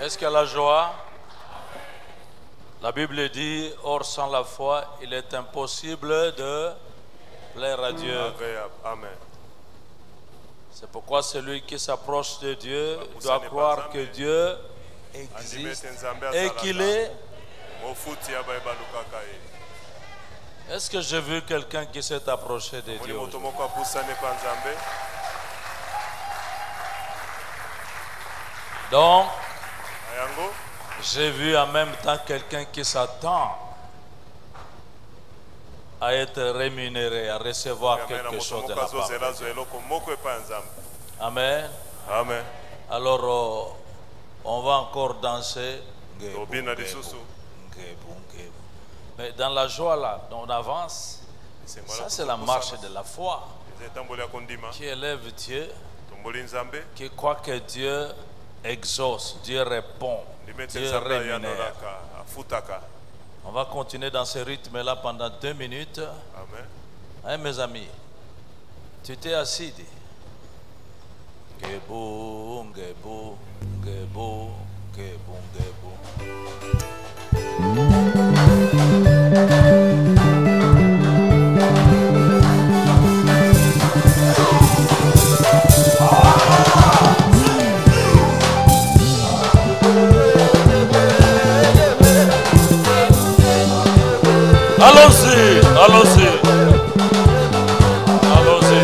Est-ce qu'il y a la joie? La Bible dit, or sans la foi, il est impossible de plaire à Dieu. Amen. C'est pourquoi celui qui s'approche de Dieu doit croire que Dieu existe et qu'il est. Est-ce que j'ai vu quelqu'un qui s'est approché de Dieu? Donc, j'ai vu en même temps quelqu'un qui s'attend à être rémunéré, à recevoir quelque chose de la part de Dieu. Amen. Amen. Alors, on va encore danser. Mais dans la joie là, on avance. Ça, c'est la marche de la foi qui élève Dieu, qui croit que Dieu exauce, Dieu répond, Dieu rémunère. On va continuer dans ce rythme-là pendant 2 minutes. Amen. Hein, mes amis, tu t'es assis, dis. Gebou, gebou, gebou, gebou, gebou. Allons-y, allons-y, allons-y.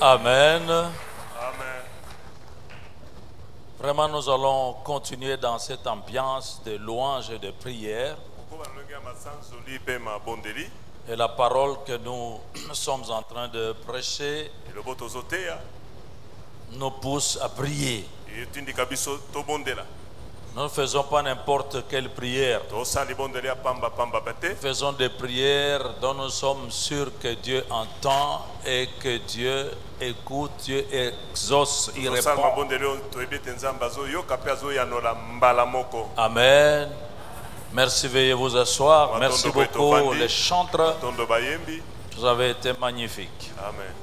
Amen. Amen. Vraiment, nous allons continuer dans cette ambiance de louange et de prière. Et la parole que nous sommes en train de prêcher nous pousse à prier. Nous ne faisons pas n'importe quelle prière. Nous faisons des prières dont nous sommes sûrs que Dieu entend et que Dieu écoute, Dieu exauce, il répond. Amen. Merci, veuillez vous asseoir. Merci beaucoup les chantres. Vous avez été magnifiques. Amen.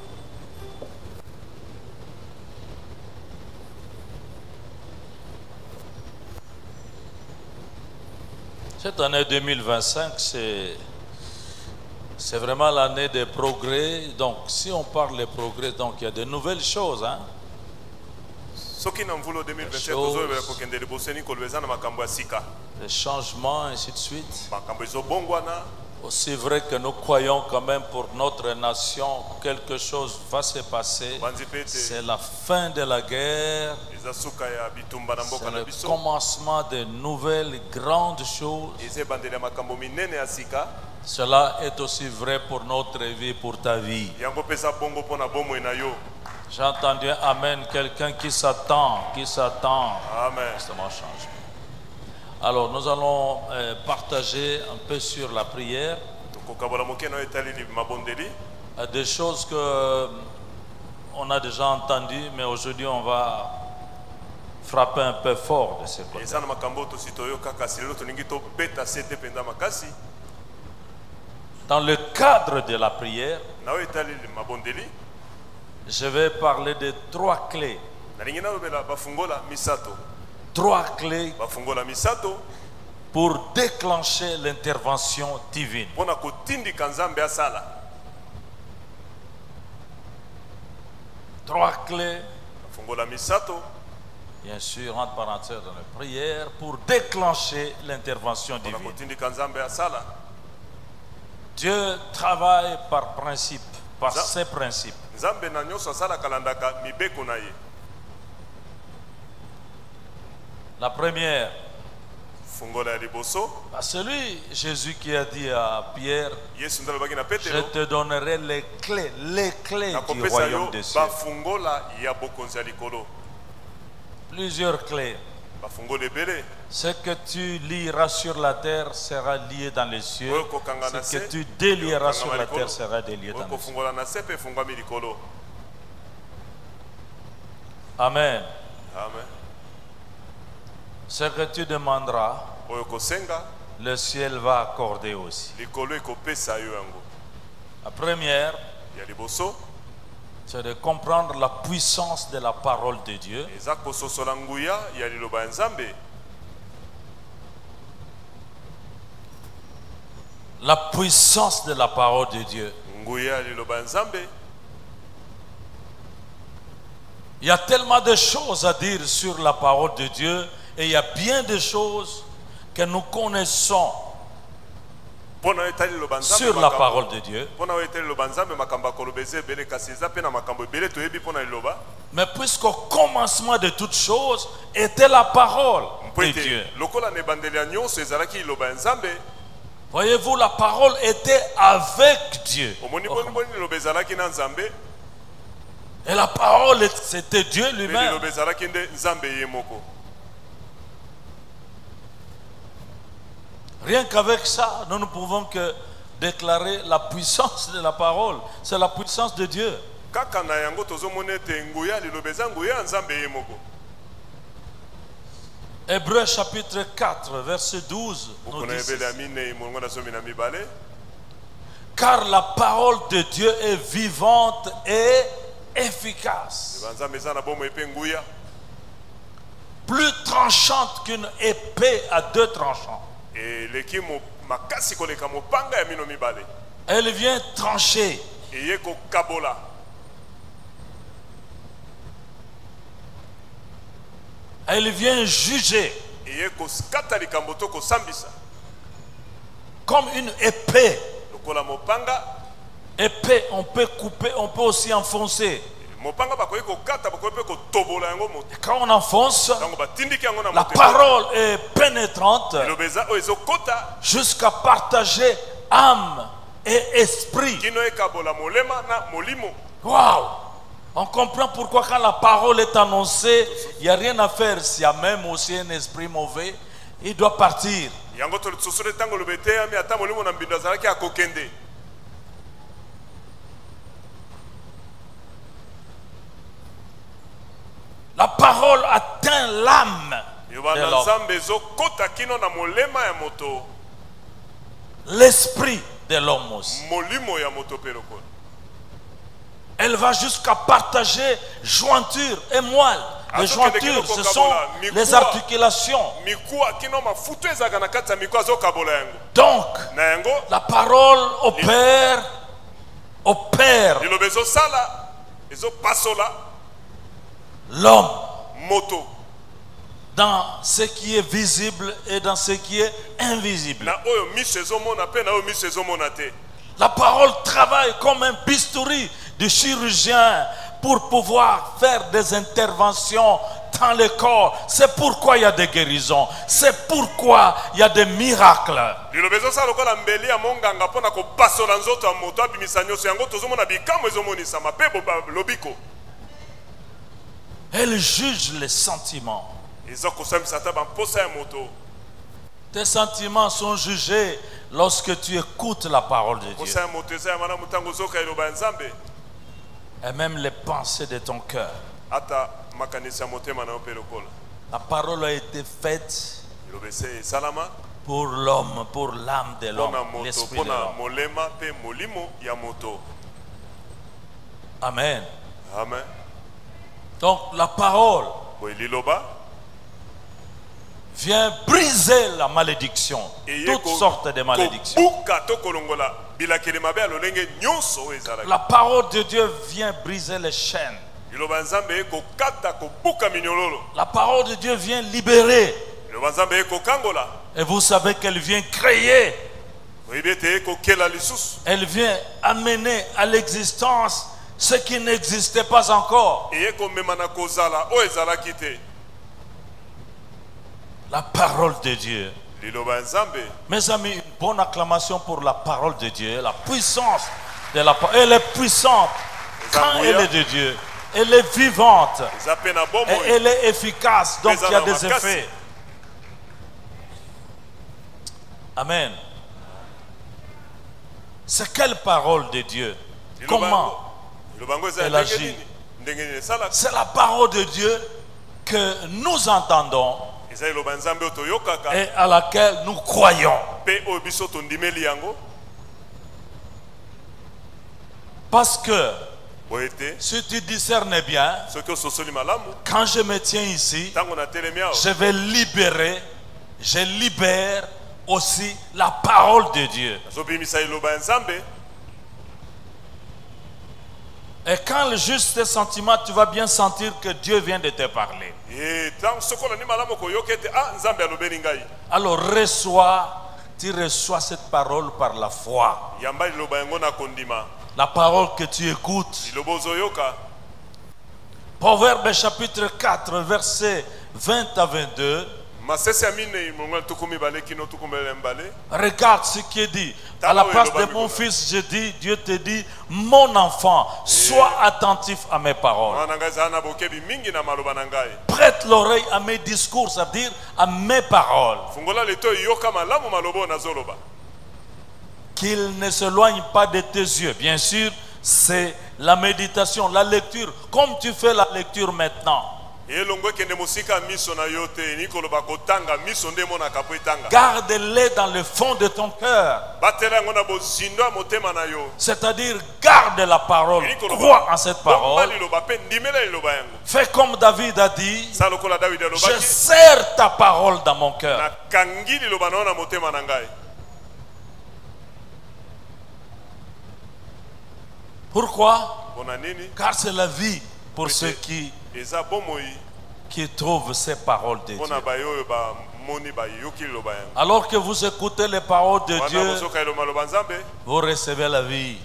Cette année 2025, c'est vraiment l'année des progrès. Donc, si on parle de progrès, donc il y a de nouvelles choses. Hein? Des changements, ainsi de suite. Aussi vrai que nous croyons quand même pour notre nation, quelque chose va se passer. C'est la fin de la guerre. C'est le commencement de nouvelles grandes choses. Cela est aussi vrai pour notre vie, pour ta vie. J'ai entendu Amen, quelqu'un qui s'attend, Amen. justement changement. Alors nous allons partager un peu sur la prière. Des choses que on a déjà entendues, mais aujourd'hui on va frapper un peu fort de ce côté. Dans le cadre de la prière, je vais parler de 3 clés. 3 clés pour déclencher l'intervention divine. 3 clés, bien sûr, entre parenthèses dans la prière, pour déclencher l'intervention divine. Dieu travaille par principe. par ses principes. La première, celui, Jésus qui a dit à Pierre, je te donnerai les clés du royaume des cieux. Plusieurs clés. Ce que tu lieras sur la terre sera lié dans les cieux. Ce que tu délieras sur la terre sera délié dans les cieux. Amen. Ce que tu demanderas, le ciel va accorder aussi. La première, c'est de comprendre la puissance de la parole de Dieu. La puissance de la parole de Dieu. Il y a tellement de choses à dire sur la parole de Dieu et il y a bien de choses que nous connaissons sur la parole de Dieu. Mais puisqu'au commencement de toutes choses était la parole de Dieu. Voyez-vous, la parole était avec Dieu. Et la parole, c'était Dieu lui-même. Rien qu'avec ça, nous ne pouvons que déclarer la puissance de la parole. C'est la puissance de Dieu. Hébreux chapitre 4, verset 12. Nous dit ceci. Car la parole de Dieu est vivante et efficace. Plus tranchante qu'une épée à deux tranchants. Elle vient trancher. Elle vient juger. Comme une épée. Épée, on peut couper, on peut aussi enfoncer. Quand on enfonce, la parole est pénétrante jusqu'à partager âme et esprit. Waouh! On comprend pourquoi quand la parole est annoncée, il n'y a rien à faire. S'il y a même aussi un esprit mauvais, il doit partir. La parole atteint l'âme de l'homme. L'esprit de l'homme aussi. Elle va jusqu'à partager jointure et moelle. Les jointures, ce sont les articulations. Donc, la parole opère l'homme dans ce qui est visible et dans ce qui est invisible. La parole travaille comme un bistouri de chirurgien pour pouvoir faire des interventions dans le corps. C'est pourquoi il y a des guérisons. C'est pourquoi il y a des miracles. Elle juge les sentiments. Tes sentiments sont jugés lorsque tu écoutes la parole de Dieu. Et même les pensées de ton cœur. La parole a été faite pour l'homme, pour l'âme de l'homme, l'esprit de l'homme. Amen. Amen. Donc la parole vient briser la malédiction, toutes sortes de malédictions. La parole de Dieu vient briser les chaînes. La parole de Dieu vient libérer. Et vous savez qu'elle vient créer Elle vient amener à l'existence ce qui n'existait pas encore. La parole de Dieu. Mes amis, une bonne acclamation pour la parole de Dieu. La puissance de la parole. Elle est puissante quand elle est de Dieu. Elle est vivante. Et elle est efficace. Donc il y a des effets. Amen. C'est quelle parole de Dieu? Comment elle agit? C'est la parole de Dieu que nous entendons et à laquelle nous croyons. Parce que si tu discernes bien, quand je me tiens ici, je vais libérer, je libère aussi la parole de Dieu. Et quand le juste sentiment, tu vas bien sentir que Dieu vient de te parler. Alors tu reçois cette parole par la foi. La parole que tu écoutes. Proverbe chapitre 4, versets 20 à 22. Regarde ce qui est dit. À la place de mon fils, je dis, Dieu te dit, mon enfant, sois attentif à mes paroles. Prête l'oreille à mes discours, ça veut dire à mes paroles. Qu'il ne s'éloigne pas de tes yeux. Bien sûr, c'est la méditation, la lecture, comme tu fais la lecture maintenant. Garde-les dans le fond de ton cœur. C'est-à-dire, garde la parole, crois en cette parole. Fais comme David a dit, je serre ta parole dans mon cœur. Pourquoi? Car c'est la vie pour ceux qui trouvent ces paroles de Dieu. Alors que vous écoutez les paroles de Dieu, vous recevez la vie.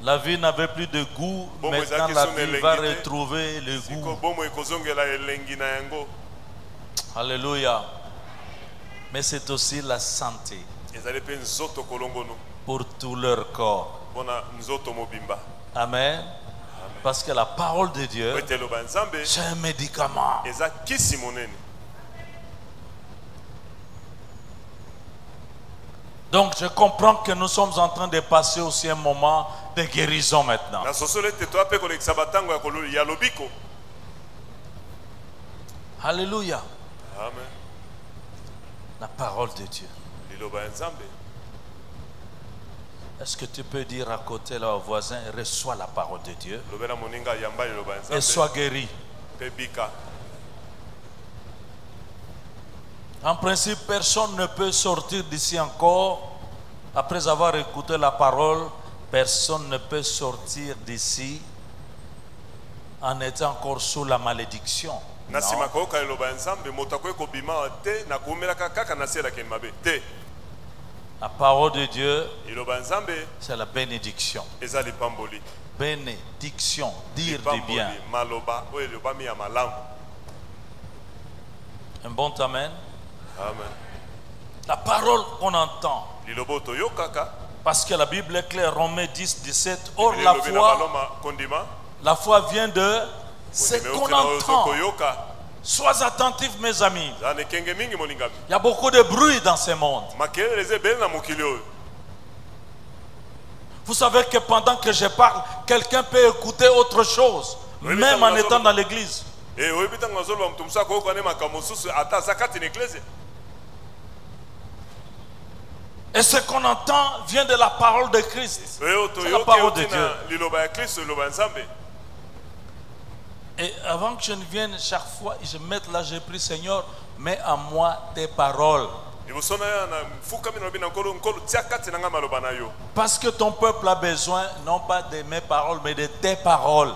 La vie n'avait plus de goût, maintenant la vie va retrouver le goût. Alléluia. Mais c'est aussi la santé pour tout leur corps. Amen. Parce que la parole de Dieu, c'est un médicament. Donc je comprends que nous sommes en train de passer aussi un moment de guérison maintenant. Alléluia. Amen. La parole de Dieu. Est-ce que tu peux dire à côté là au voisin, reçois la parole de Dieu et sois guéri. En principe, personne ne peut sortir d'ici encore. Après avoir écouté la parole, personne ne peut sortir d'ici en étant encore sous la malédiction. Non. La parole de Dieu, c'est la bénédiction. Bénédiction, dire du bien. Un bon amen. Amen. La parole qu'on entend. Parce que la Bible est claire, Romains 10, 17. Or la foi vient de ce qu'on entend. Sois attentifs, mes amis. Il y a beaucoup de bruit dans ce monde. Vous savez que pendant que je parle, quelqu'un peut écouter autre chose, même en étant dans l'église. Et ce qu'on entend vient de la parole de Christ. C'est la parole de Dieu. Et avant que je ne vienne chaque fois, je mette là, j'ai pris Seigneur, mets à moi tes paroles. Parce que ton peuple a besoin, non pas de mes paroles, mais de tes paroles.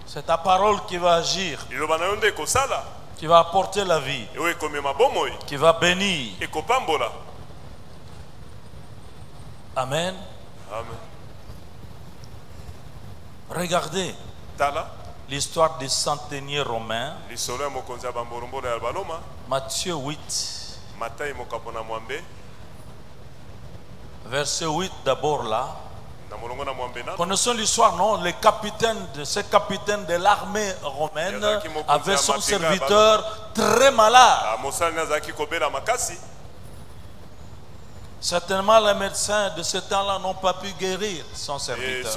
C'est ta parole qui va agir. qui va apporter la vie, qui va bénir. Amen. Amen. Regardez l'histoire des centeniers romains. Matthieu 8. Verset 8 d'abord là. Connaissons l'histoire, non? Le capitaine de l'armée romaine avait son serviteur très malade. Certainement, les médecins de ce temps-là n'ont pas pu guérir son serviteur.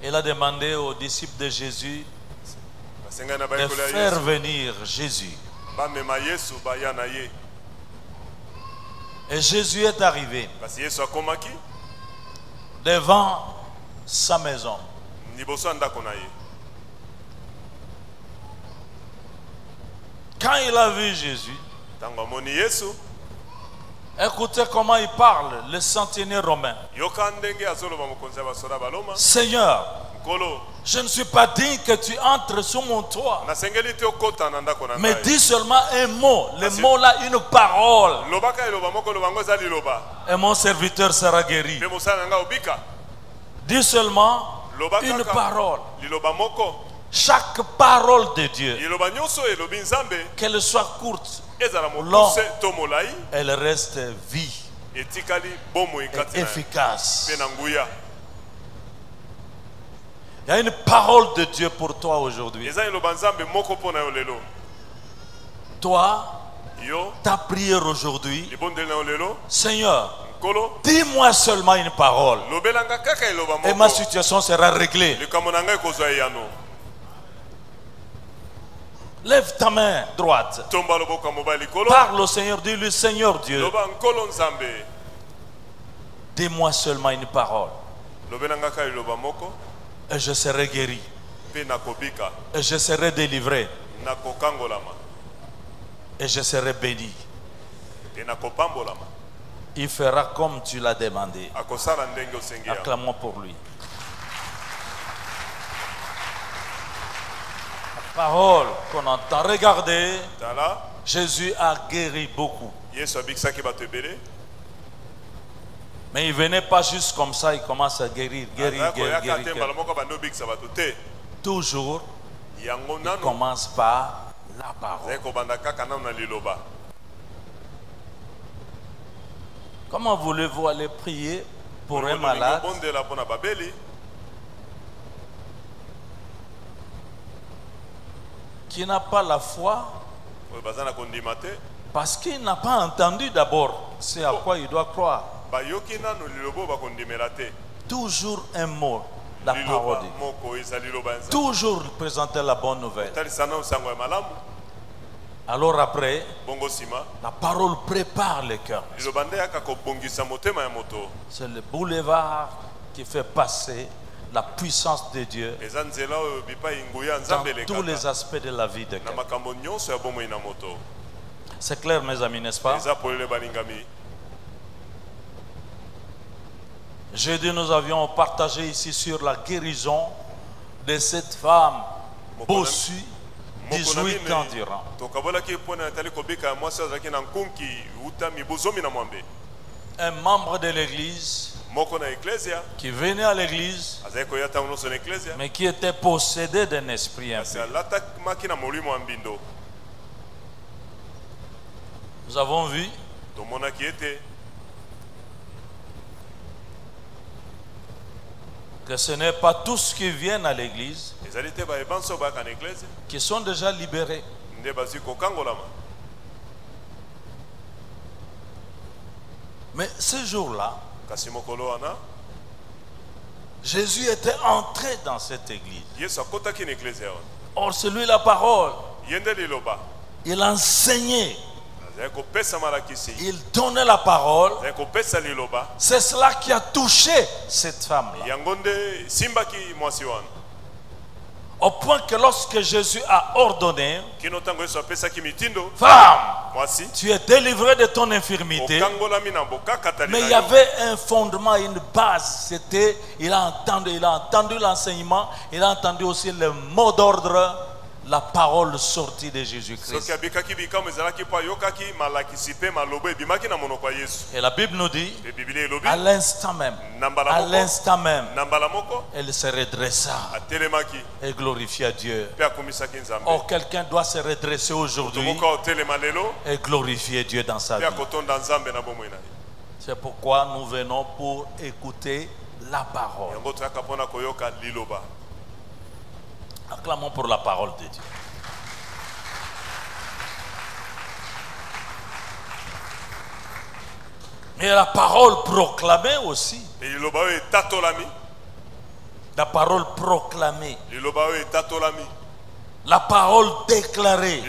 Il a demandé aux disciples de Jésus de faire venir Jésus. Et Jésus est arrivé devant sa maison. Quand il a vu Jésus, écoutez comment il parle, le centenier romain. Seigneur, je ne suis pas digne que tu entres sur mon toit. Mais dis seulement un mot. Le mot là, une parole. Et mon serviteur sera guéri. Dis seulement une parole. Chaque parole de Dieu, qu'elle soit courte ou longue, elle reste vie et efficace. Il y a une parole de Dieu pour toi aujourd'hui. Toi, ta prière aujourd'hui, Seigneur, dis-moi seulement une parole et ma situation sera réglée. Lève ta main droite. Parle au Seigneur, dis-lui, Seigneur Dieu, dis-moi seulement une parole et je serai guéri et je serai délivré et je serai béni. Il fera comme tu l'as demandé. Acclamons pour lui. La parole qu'on entend. Regardez, Jésus a guéri beaucoup. Mais il ne venait pas juste comme ça, il commence à guérir. Toujours, il commence par la parole. Comment voulez-vous aller prier pour un malade qui n'a pas la foi parce qu'il n'a pas entendu d'abord c'est à quoi il doit croire? Toujours un mot, la parole de Dieu. Toujours présenter la bonne nouvelle. Alors après, la parole prépare le cœur. C'est le boulevard qui fait passer la puissance de Dieu dans tous les aspects de la vie de quelqu'un. C'est clair, mes amis, n'est-ce pas? Jeudi, nous avions partagé ici sur la guérison de cette femme bossue 18 ans durant. Un membre de l'église qui venait à l'église mais qui était possédé d'un esprit impur. Nous avons vu que ce n'est pas tous qui viennent à l'église qui sont déjà libérés. Mais ce jour-là, Jésus était entré dans cette église. Or, c'est lui la parole. Il enseignait. Il donnait la parole. C'est cela qui a touché cette femme-là. Au point que lorsque Jésus a ordonné, femme, tu es délivré de ton infirmité. Mais il y avait un fondement, une base. C'était, il a entendu l'enseignement, il a entendu aussi le mot d'ordre, la parole sortie de Jésus-Christ. Et la Bible nous dit, à l'instant même, elle se redressa et glorifia Dieu. Or, quelqu'un doit se redresser aujourd'hui et glorifier Dieu dans sa vie. C'est pourquoi nous venons pour écouter la parole. Acclamons pour la parole de Dieu. Et la parole proclamée aussi. La parole proclamée. La parole déclarée.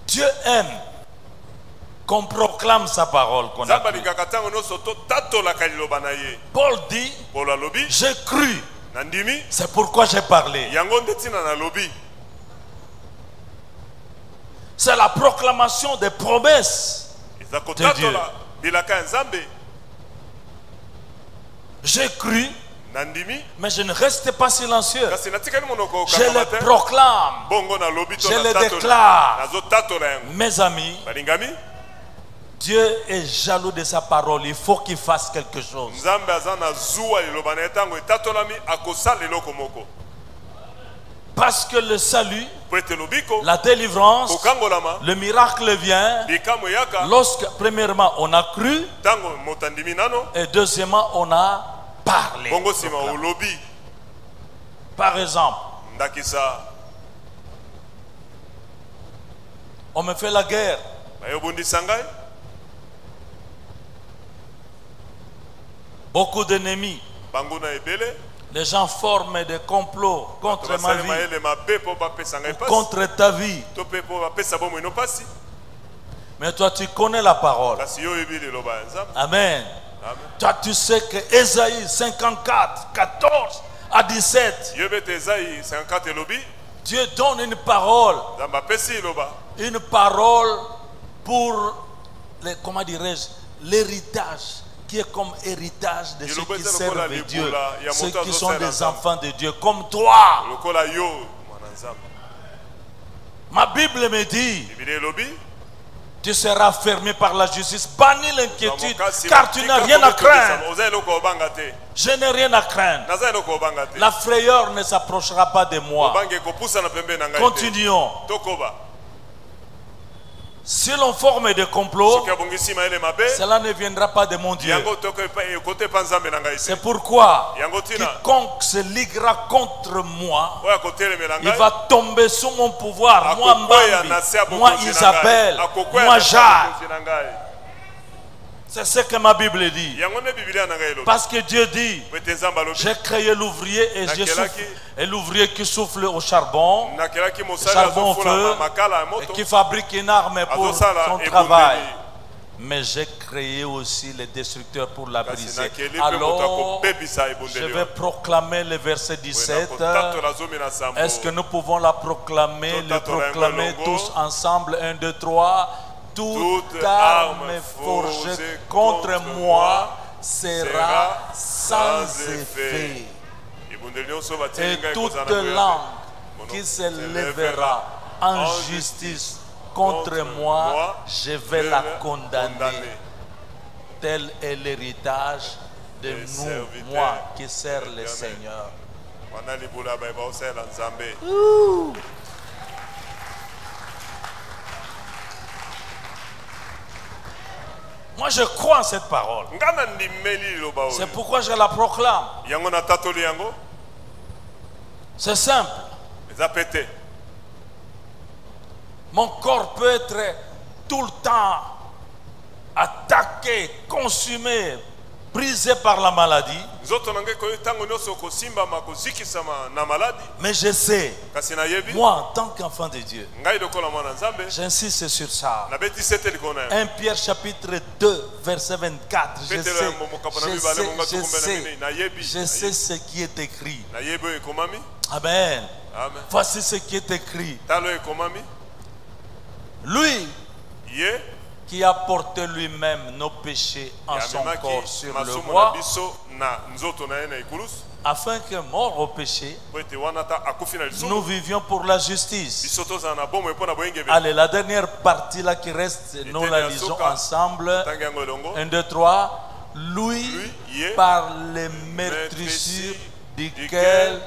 Dieu aime qu'on proclame sa parole. Paul dit, j'ai cru, c'est pourquoi j'ai parlé. C'est la proclamation des promesses de Dieu. J'ai cru, mais je ne reste pas silencieux. Je les proclame, je les déclare. Mes amis, Dieu est jaloux de sa parole. Il faut qu'il fasse quelque chose. Parce que le salut, la délivrance, le miracle vient lorsque, premièrement, on a cru, et deuxièmement, on a parlé. Par exemple, on me fait la guerre. Beaucoup d'ennemis. Les gens forment des complots contre ma vie, contre ta vie. Mais toi, tu connais la parole. Amen. Toi, tu sais que Ésaïe 54, 14 à 17, Dieu donne une parole. Une parole pour, comment dirais-je, l'héritage, qui est comme héritage de ceux qui servent Dieu, ceux qui sont des enfants de Dieu, comme toi. Ma Bible me dit, tu seras fermé par la justice, bannis l'inquiétude, car tu n'as rien à craindre. Je n'ai rien à craindre. La frayeur ne s'approchera pas de moi. Continuons. Si l'on forme des complots, cela ne viendra pas de mon Dieu. C'est pourquoi quiconque se liguera contre moi, il va tomber sous mon pouvoir. Moi Mbambi, moi Isabelle, moi Jacques. C'est ce que ma Bible dit. Parce que Dieu dit, j'ai créé l'ouvrier et l'ouvrier qui souffle au charbon, au feu, et qui fabrique une arme pour son travail. Mais j'ai créé aussi les destructeurs pour la briser. Alors, je vais proclamer le verset 17. Est-ce que nous pouvons le proclamer tous ensemble? 1, 2, 3. Toute arme forgée contre moi sera sans effet. Et toute langue qui se lèvera en justice contre moi, je vais la condamner. Tel est l'héritage de nous, moi qui sers le Seigneur. Moi je crois en cette parole. C'est pourquoi je la proclame. C'est simple. Mon corps peut être tout le temps attaqué, consumé, brisé par la maladie. Mais je sais, moi en tant qu'enfant de Dieu, j'insiste sur ça. 1 Pierre chapitre 2 verset 24. Je sais ce qui est écrit. Amen. Amen. Voici ce qui est écrit. Lui qui a porté lui-même nos péchés en son corps sur le bois, afin que, mort au péché, nous vivions pour la justice. Allez, la dernière partie là qui reste, nous la lisons ensemble. 1, 2, 3. Lui, par les meurtrissures duquel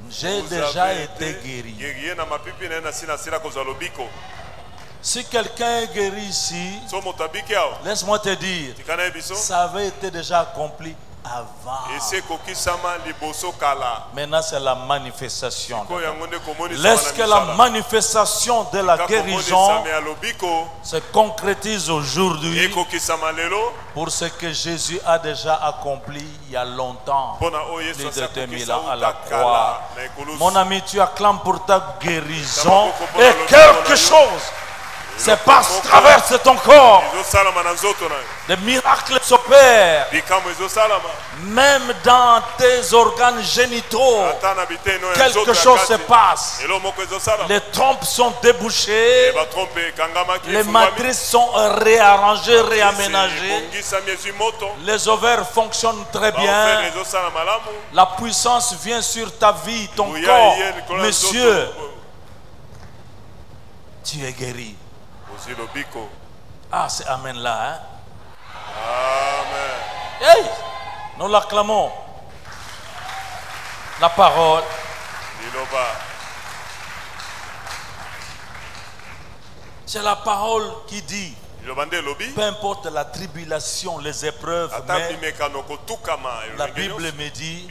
j'ai déjà été guéri. Si quelqu'un est guéri ici, laisse-moi te dire, ça avait été déjà accompli avant. Maintenant, c'est la manifestation. Laisse que la manifestation de la guérison se concrétise aujourd'hui pour ce que Jésus a déjà accompli il y a longtemps, plus de 2000 ans à la croix. Mon ami, tu acclames pour ta guérison et quelque chose se passe, traverse ton corps. Des miracles s'opèrent. Même dans tes organes génitaux, quelque chose se passe. Les trompes sont débouchées. Les matrices sont réarrangées, réaménagées. Les ovaires fonctionnent très bien. La puissance vient sur ta vie, ton corps. Monsieur, tu es guéri. Ah, c'est Amen là, hein? Amen. Hey! Nous l'acclamons. La parole. C'est la parole qui dit, peu importe la tribulation, les épreuves, mais la Bible me dit,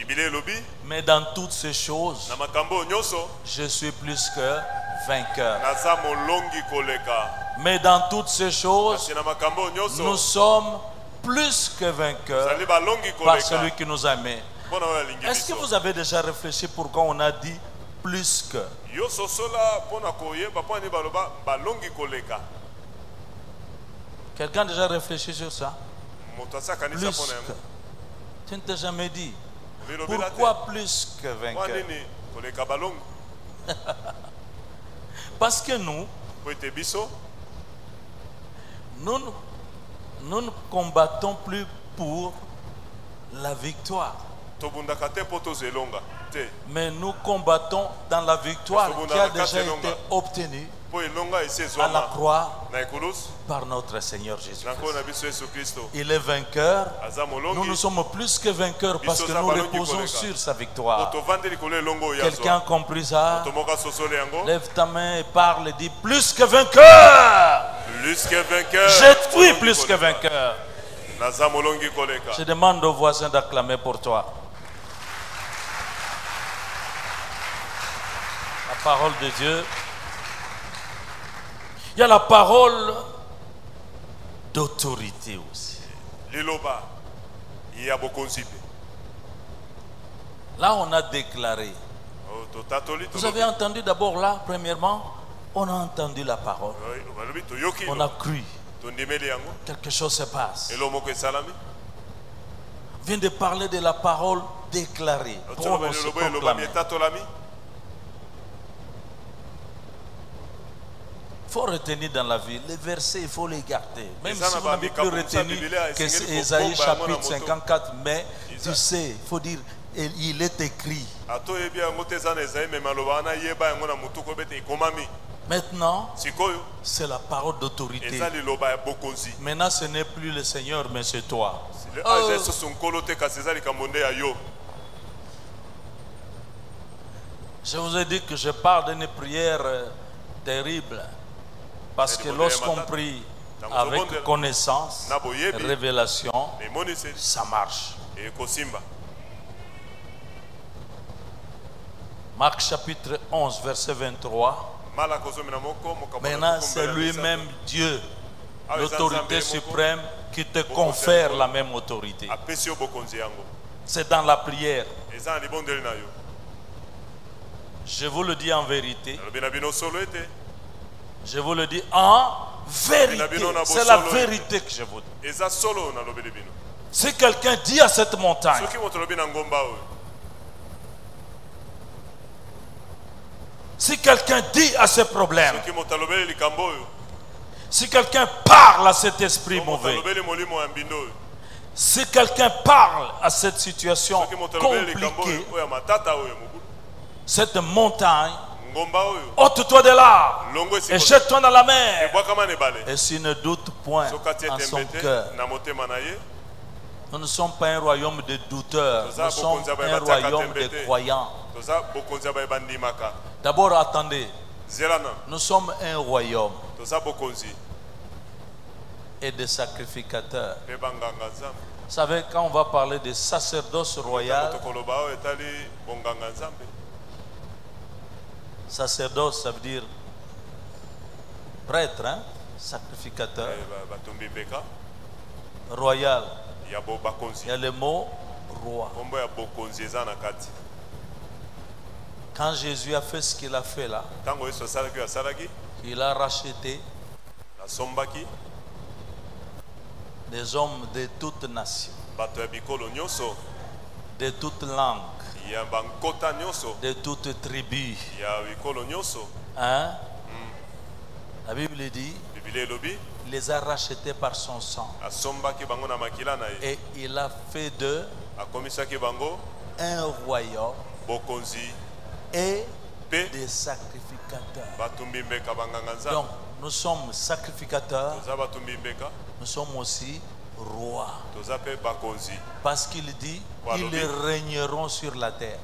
mais dans toutes ces choses, je suis plus que vainqueur. Mais dans toutes ces choses, nous sommes plus que vainqueurs par celui qui nous a aimés. Est-ce que vous avez déjà réfléchi pourquoi on a dit plus que? Quelqu'un a déjà réfléchi sur ça? Plus que. Tu ne t'es jamais dit pourquoi plus que vainqueur? Parce que nous ne combattons plus pour la victoire, mais nous combattons dans la victoire qui a déjà été obtenue à la croix par notre Seigneur Jésus-Christ. Il est vainqueur. Nous sommes plus que vainqueurs parce que nous reposons sur sa victoire. Quelqu'un a compris ça? Lève ta main et parle et dis plus que vainqueur. Plus que vainqueur. Je suis plus que vainqueur. Je demande aux voisins d'acclamer pour toi. La parole de Dieu. Il y a la parole d'autorité aussi. Là, on a déclaré. Vous avez entendu d'abord là, premièrement, on a entendu la parole. On a cru. Quelque chose se passe. On vient de parler de la parole déclarée. Prononcée, proclamée. Il faut retenir dans la vie, les versets, il faut les garder. Même si vous n'avez plus retenu que c'est Ésaïe chapitre 54, mais tu sais, il faut dire, il est écrit. Maintenant, c'est la parole d'autorité. Maintenant, ce n'est plus le Seigneur, mais c'est toi. Je vous ai dit que je parle d'une prière terrible. Parce que lorsqu'on prie avec connaissance, révélation, ça marche. Marc chapitre 11, verset 23. Maintenant, c'est lui-même Dieu, l'autorité suprême, qui te confère la même autorité. C'est dans la prière. Je vous le dis en vérité. Je vous le dis en vérité. C'est la vérité que je vous dis. Si quelqu'un dit à cette montagne, Si quelqu'un dit à ces problèmes, si quelqu'un parle à cet esprit mauvais, si quelqu'un parle à cette situation compliquée, cette montagne, ôte-toi de là et jette-toi dans la mer. Et s'il ne doute point en son cœur, nous ne sommes pas un royaume de douteurs, nous sommes un royaume de croyants. D'abord, attendez, nous sommes un royaume et des sacrificateurs. Vous savez, quand on va parler de sacerdoce royal, sacerdoce, ça veut dire prêtre, hein? Sacrificateur. Royal. Il y a le mot roi. Quand Jésus a fait ce qu'il a fait là, il a racheté des hommes de toutes nations, de toutes langues, de toutes tribus. Hein? La Bible dit, il les a rachetés par son sang. Et il a fait d'eux un royaume et des sacrificateurs. Donc, nous sommes sacrificateurs, nous sommes aussi rois. Parce qu'il dit, ils régneront sur la terre.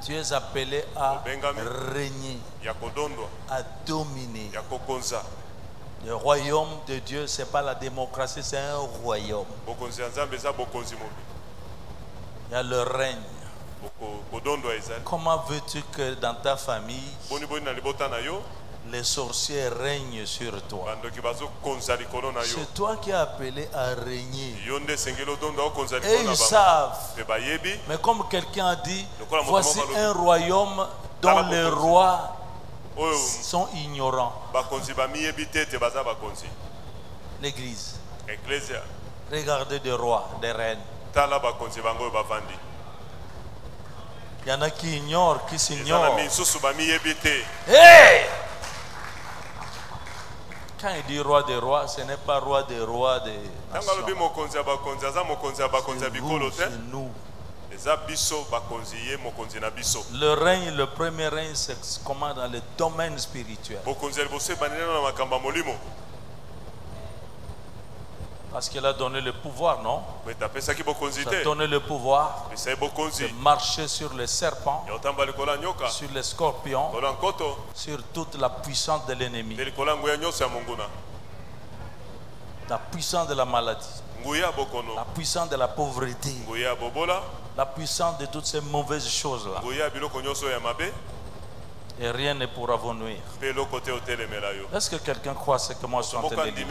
Tu es appelé à régner, à dominer. Le royaume de Dieu, ce n'est pas la démocratie, c'est un royaume. Il y a le règne. Comment veux-tu que dans ta famille, les sorciers règnent sur toi? C'est toi qui es appelé à régner. Et ils savent. Mais comme quelqu'un a dit, voici un royaume dont les rois sont ignorants. L'église. Regardez des rois, des reines. Il y en a qui ignorent, qui s'ignorent. Hey! Quand il dit roi des rois, ce n'est pas roi des rois des nations. C'est nous. Le règne, le premier règne, c'est comment dans le domaine spirituel. Parce qu'il a donné le pouvoir, non? Il a donné le pouvoir de marcher sur les serpents, sur les scorpions, sur toute la puissance de l'ennemi, la puissance de la maladie, la puissance de la pauvreté, la puissance de toutes ces mauvaises choses-là. Et rien ne pourra vous nuire. Est-ce que quelqu'un croit ce que moi je suis en train de dire?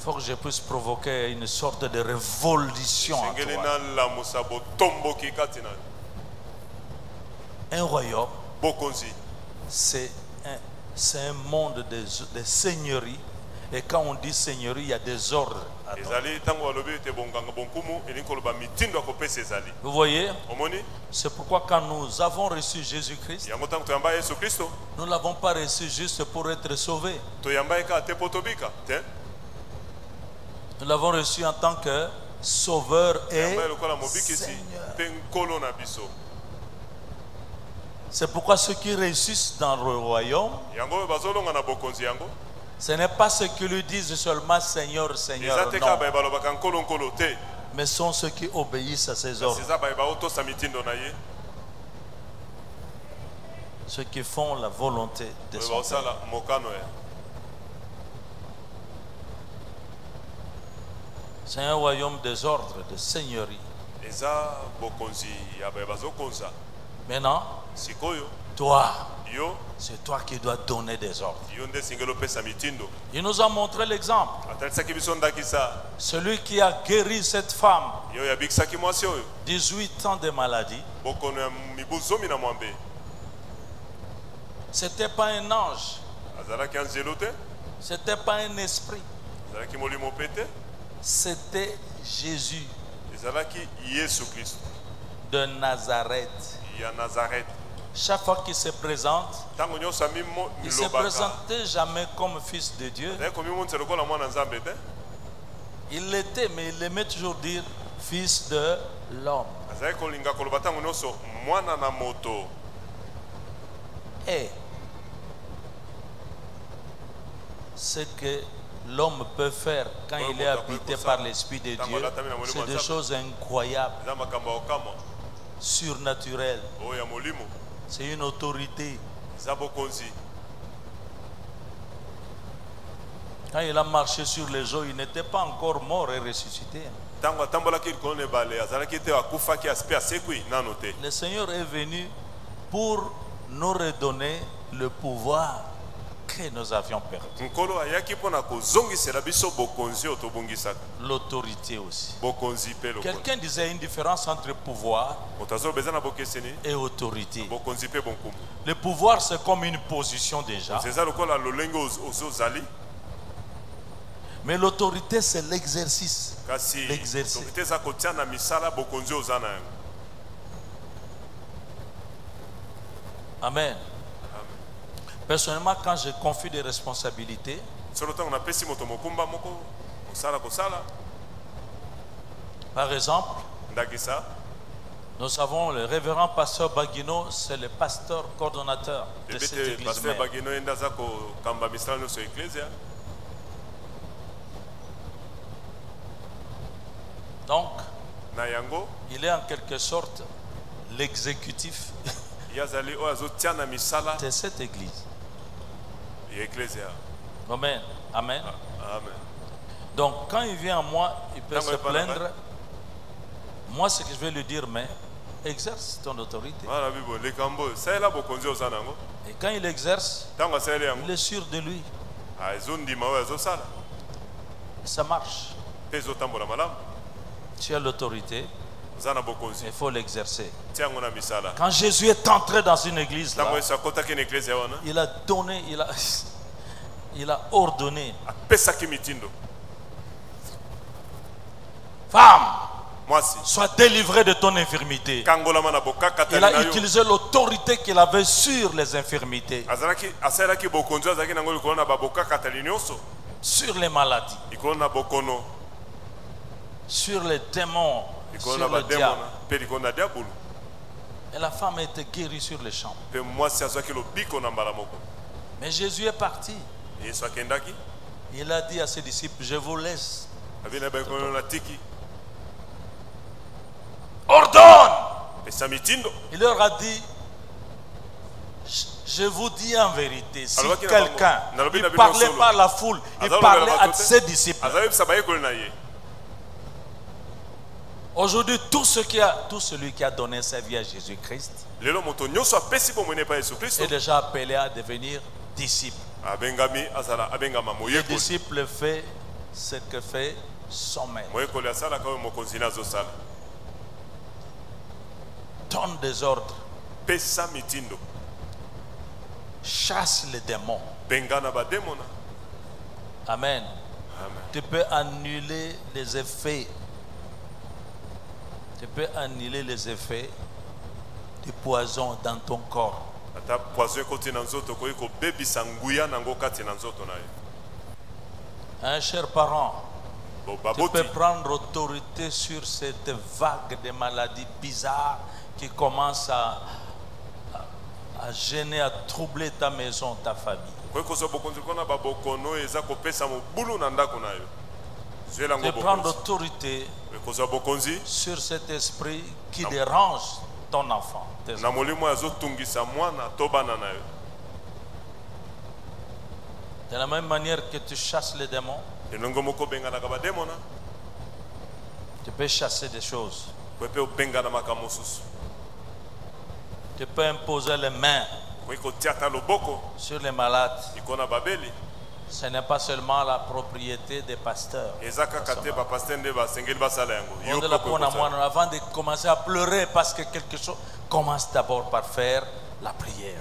Il faut que je puisse provoquer une sorte de révolution en toi. Un royaume, c'est un monde de seigneurie. Et quand on dit seigneurie, il y a des ordres. Vous voyez? C'est pourquoi quand nous avons reçu Jésus-Christ, nous ne l'avons pas reçu juste pour être sauvés. Nous l'avons reçu en tant que sauveur et Seigneur. C'est pourquoi ceux qui réussissent dans le royaume, ce n'est pas ceux qui lui disent seulement Seigneur, Seigneur, non. Mais sont ceux qui obéissent à ses ordres. Ceux qui font la volonté de son Père. C'est un royaume des ordres, de seigneurie. Maintenant, toi, c'est toi qui dois donner des ordres. Il nous a montré l'exemple. Celui qui a guéri cette femme, 18 ans de maladie, c'était pas un ange, c'était pas un esprit, c'était Jésus. de Nazareth. Chaque fois qu'il se présente, il ne se présentait jamais comme fils de Dieu. Il l'était, mais il aimait toujours dire fils de l'homme. Et ce que l'homme peut faire quand il est habité par l'Esprit de Dieu, c'est des choses incroyables, surnaturelles. C'est une autorité. Quand il a marché sur les eaux, il n'était pas encore mort et ressuscité. Le Seigneur est venu pour nous redonner le pouvoir que nous avions perdu. L'autorité aussi. Quelqu'un disait une différence entre pouvoir et autorité. Le pouvoir, c'est comme une position déjà. Mais l'autorité, c'est l'exercice. Amen. Personnellement, quand je confie des responsabilités, par exemple, nous avons le révérend pasteur Baguino, c'est le pasteur coordonnateur de cette église. Donc, il est en quelque sorte l'exécutif de cette église. Amen. Amen. Amen. Donc, quand il vient à moi, il peut se plaindre. Moi, ce que je vais lui dire, mais exerce ton autorité. Et quand il exerce, il est sûr de lui. Ça marche. Tu as l'autorité, il faut l'exercer. Quand Jésus est entré dans une église, là, il a donné, il a ordonné. Femme, sois délivrée de ton infirmité. Il a utilisé l'autorité qu'il avait sur les infirmités, sur les maladies, sur les démons, sur le diable. Et la femme a été guérie sur les champs. Mais Jésus est parti. Il a dit à ses disciples, je vous laisse. Ordonne. Il leur a dit, je vous dis en vérité, si quelqu'un, il ne parlait pas à la foule, il parlait à ses disciples. Aujourd'hui, tout celui qui a donné sa vie à Jésus-Christ est déjà appelé à devenir disciple. Le disciple fait ce que fait son maître. Donne des ordres. Chasse les démons. Amen. Tu peux annuler les effets. Tu peux annuler les effets du poison dans ton corps. Un cher parent, tu peux prendre autorité sur cette vague de maladies bizarres qui commencent à gêner, à troubler ta maison, ta famille. Tu peux prendre autorité sur cet esprit qui dérange ton enfant. De la même manière que tu chasses les démons, tu peux chasser des choses. Tu peux imposer les mains sur les malades. Ce n'est pas seulement la propriété des pasteurs. Avant de commencer à pleurer parce que quelque chose, commence d'abord par faire la prière.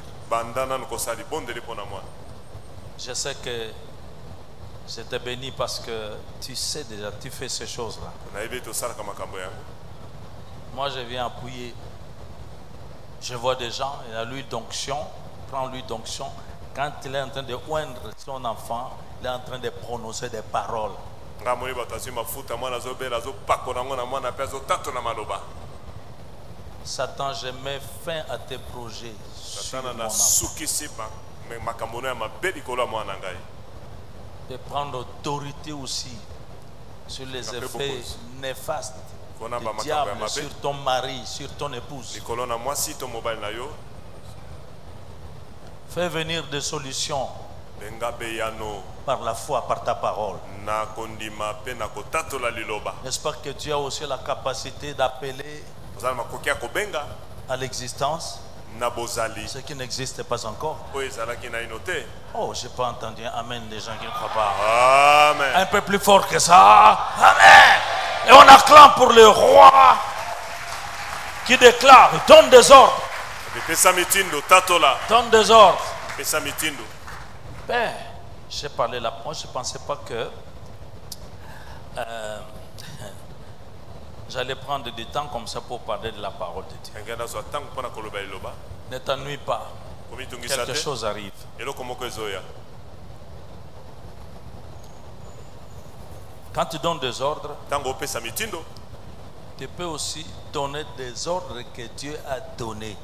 Je sais que Je te bénis parce que tu sais déjà, tu fais ces choses-là. Moi, je viens appuyer. Je vois des gens, il a l'huile d'onction, prend l'huile d'onction. Quand il est en train de oindre son enfant, il est en train de prononcer des paroles. Satan, je mets fin à tes projets sur mon enfant. De prendre autorité aussi sur les effets néfastes du diable sur ton mari, sur ton épouse. Fais venir des solutions par la foi, par ta parole. N'est-ce pas que tu as aussi la capacité d'appeler à l'existence ce qui n'existe pas encore? Oh, je n'ai pas entendu un amen des gens qui ne croient pas. Amen. Un peu plus fort que ça. Amen. Et on acclame pour le roi qui déclare, donne des ordres. Donne des ordres. Ben, j'ai parlé là. Moi, je ne pensais pas que j'allais prendre du temps comme ça pour parler de la parole de Dieu. Ne t'ennuie pas. Quelque chose arrive. Quand tu donnes des ordres, tu peux aussi donner des ordres que Dieu a donnés.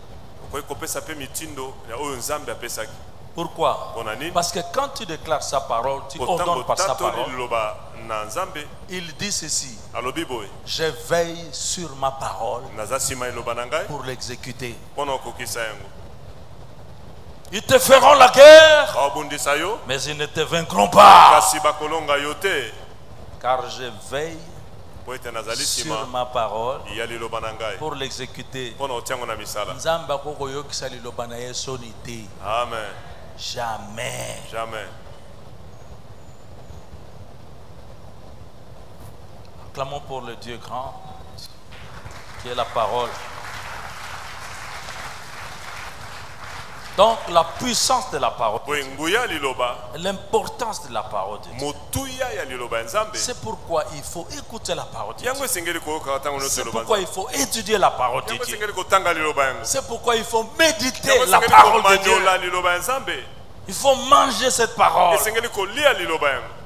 Pourquoi? Parce que quand tu déclares sa parole, tu ordonnes par sa parole. Il dit ceci: je veille sur ma parole pour l'exécuter. Ils te feront la guerre, mais ils ne te vaincront pas. Car je veille sur ma parole pour l'exécuter. Amen. Jamais. Jamais. Clamons pour le Dieu grand, qui est la parole. Donc la puissance de la parole, l'importance de la parole de Dieu. C'est pourquoi il faut écouter la parole de Dieu. C'est pourquoi il faut étudier la parole de Dieu. C'est pourquoi il faut méditer la parole de Dieu. Il faut manger cette parole.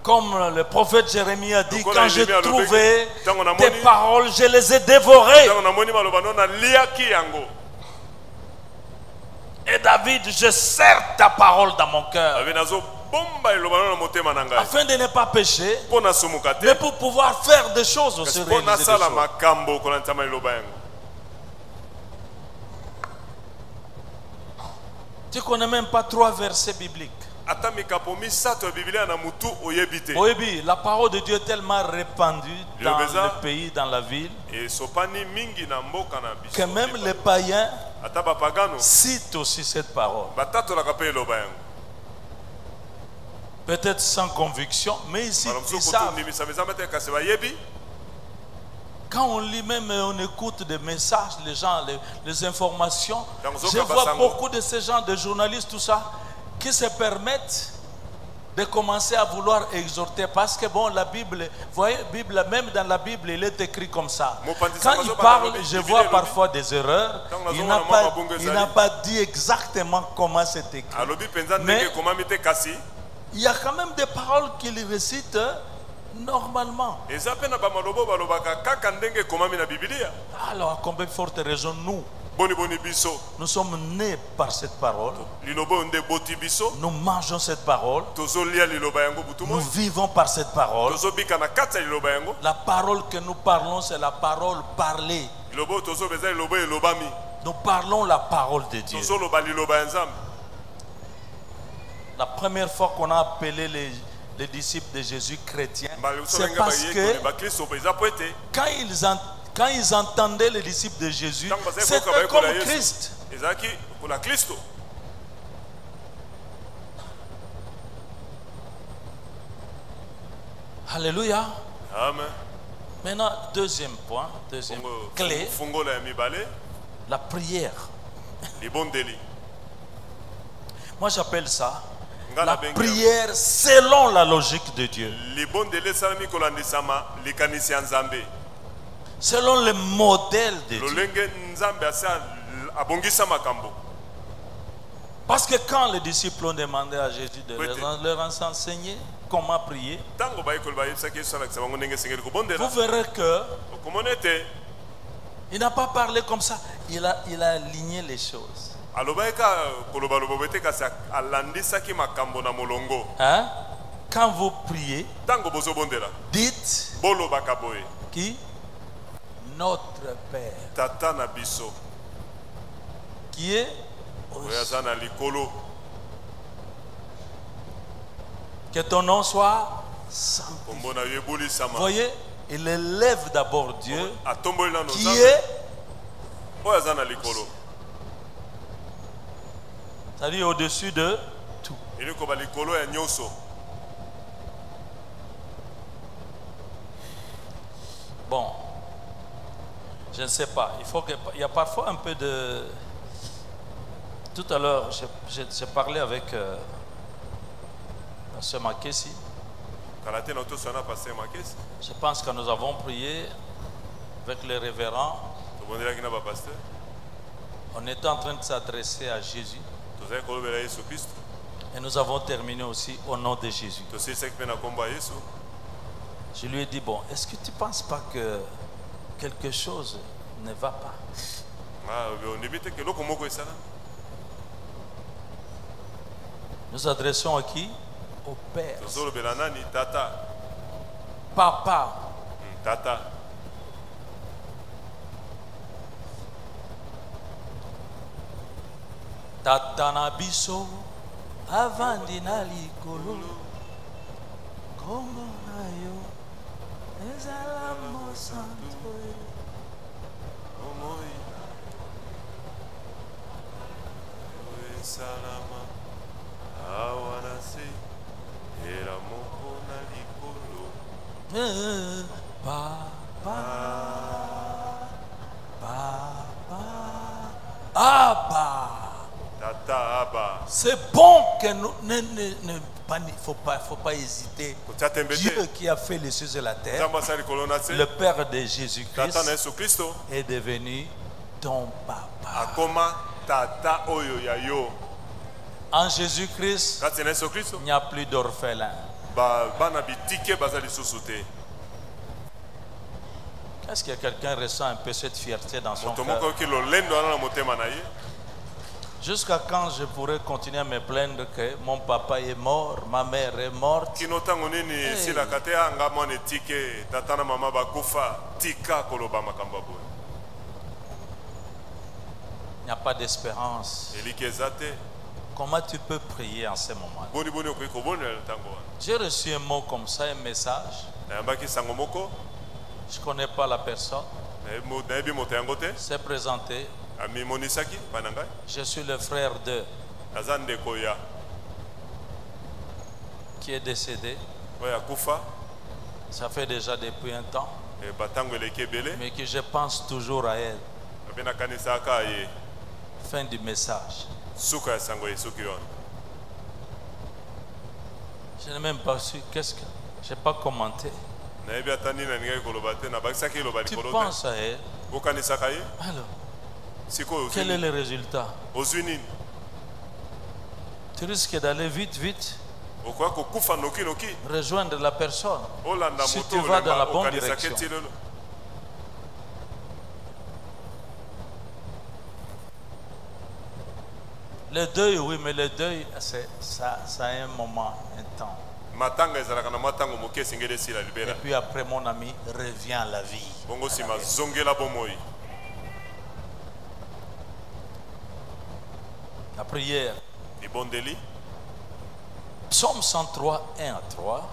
Comme le prophète Jérémie a dit, quand j'ai trouvé tes paroles, je les ai dévorées. Et David, je serre ta parole dans mon cœur, afin de ne pas pécher, mais pour pouvoir faire des choses aussi, réaliser des choses. Tu ne connais même pas 3 versets bibliques. Oui, la parole de Dieu est tellement répandue dans le pays, dans la ville, que même les païens citent aussi cette parole. Peut-être sans conviction, mais ici ils savent. Quand on lit même, on écoute des messages, les gens, les informations, je vois beaucoup de ces gens, de journalistes, tout ça, qui se permettent de commencer à vouloir exhorter. Parce que bon, la Bible, vous voyez, même dans la Bible, il est écrit comme ça. Quand il parle, je vois parfois des erreurs. Il n'a pas dit exactement comment c'est écrit. Mais il y a quand même des paroles qu'il récite normalement. Alors, à combien de fortes raisons nous sommes nés par cette parole. Nous mangeons cette parole. Nous vivons par cette parole. La parole que nous parlons, c'est la parole parlée. Nous parlons la parole de Dieu. La première fois qu'on a appelé les disciples de Jésus chrétiens, c'est parce que quand ils entendaient les disciples de Jésus, c'était comme Christ. Alléluia. Amen. Maintenant, deuxième point, deuxième clé, la prière. Moi j'appelle ça La prière selon la logique de Dieu. Selon le modèle de Dieu. Parce que quand les disciples ont demandé à Jésus de leur enseigner comment prier, vous verrez que il n'a pas parlé comme ça, il a aligné les choses. Hein? Quand vous priez, dites qui? Notre Père qui est que ton nom soit sanctifié. Vous voyez, il élève d'abord Dieu qui est, c'est-à-dire au-dessus de tout. Bon, je ne sais pas. Il y a parfois un peu de... Tout à l'heure, j'ai parlé avec Pasteur Makessi. Je pense que nous avons prié avec les révérends. On était en train de s'adresser à Jésus. Et nous avons terminé aussi au nom de Jésus. Je lui ai dit, bon, est-ce que tu ne penses pas que quelque chose ne va pas? Nous adressons à qui? Au Père. Papa. Tata. Tata nabiso avandi na likolo kombo na yo ezala mosanto omoi salama awanase era moko na likolo papa papa Abba. C'est bon que nous faut pas hésiter. Dieu qui a fait les cieux et la terre, le Père de Jésus-Christ est devenu ton papa. En Jésus-Christ, il n'y a plus d'orphelins. Est-ce que quelqu'un ressent un peu cette fierté dans son cœur? Jusqu'à quand je pourrais continuer à me plaindre que mon papa est mort, ma mère est morte? Hey. Il n'y a pas d'espérance. Comment tu peux prier en ce moment? J'ai reçu un mot comme ça, un message. Je ne connais pas la personne. C'est présenté. Je suis le frère de qui est décédé. Ça fait déjà depuis un temps. Mais que je pense toujours à elle. Fin du message. Je n'ai même pas su qu'est-ce que... Je n'ai pas commenté. Tu penses à elle. Alors, quel est le résultat? Tu risques d'aller vite. Rejoindre la personne. Si tu vas dans la bonne direction. Le deuil, oui, mais le deuil, ça a un moment, un temps. Et puis après, mon ami revient à la vie. La prière. Psaume 103, 1 à 3.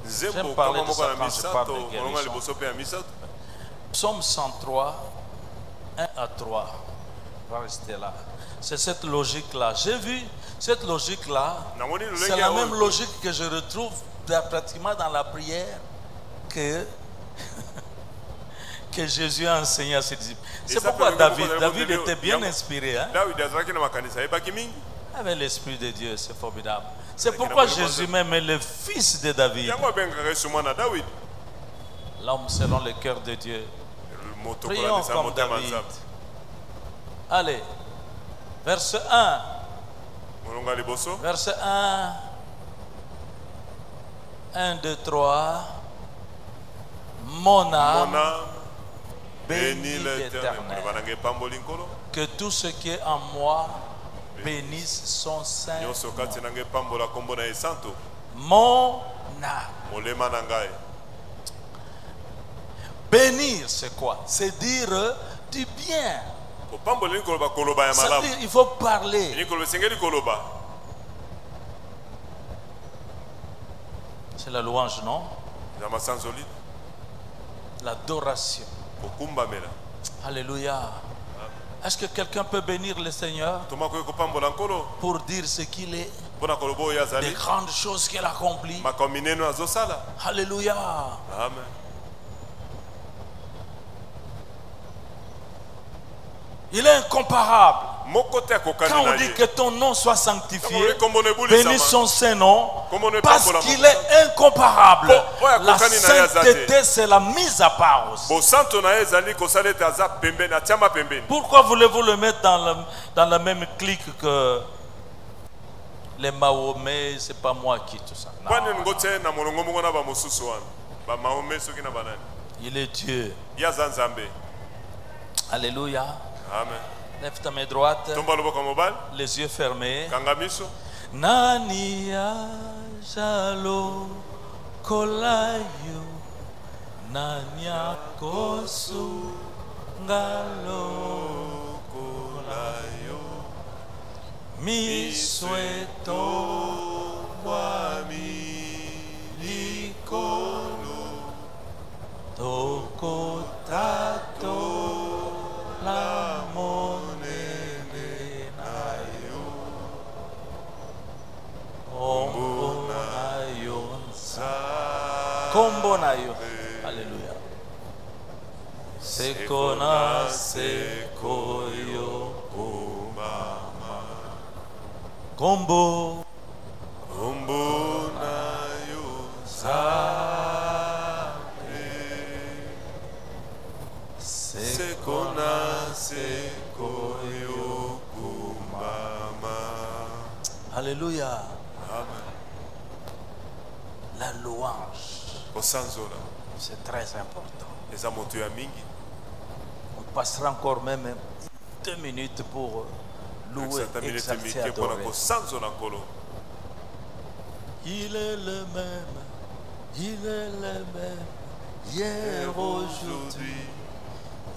J'aime parler de ça quand je parle de guérison. Psaume 103, 1 à 3. On va rester là. C'est cette logique-là. J'ai vu cette logique-là. C'est la même logique que je retrouve pratiquement dans la prière que Jésus a enseigné à ses disciples. C'est pourquoi David était bien inspiré. Hein? Avec l'Esprit de Dieu, c'est formidable. C'est pourquoi Jésus même est le fils de David. L'homme selon le cœur de Dieu. Prions comme David. Allez, verset 1. Verset 1. 1, 2, 3. Mon âme bénit l'Éternel. Que tout ce qui est en moi bénisse son saint nom. Mon âme. Bénir, c'est quoi? C'est dire du bien. C'est-à-dire, il faut parler. C'est la louange, non? L'adoration. Alléluia. Est-ce que quelqu'un peut bénir le Seigneur pour dire ce qu'il est, des grandes choses qu'il accomplit? Alléluia. Amen. Il est incomparable. Quand on dit que ton nom soit sanctifié, bénis son Saint-Nom, parce qu'il est incomparable. La sainteté, c'est la mise à part aussi. Pourquoi voulez-vous le mettre dans la même clique que les Mahomet? C'est pas moi qui tout ça. Non. Il est Dieu. Alléluia. Amen. Lève ta main droite, les yeux fermés. Nania jalo kolayo nania kosu ngalo kolayo mi sueto wami likolo toko tato la monene nayo kombo nayo kombo nayo. Alléluia. Sekona sekoyo komama kombo kombo nayo Alléluia. Amen. La louange, c'est très important. On passera encore même 2 minutes pour louer, exalter, adorer. Il est le même, il est le même, hier, aujourd'hui.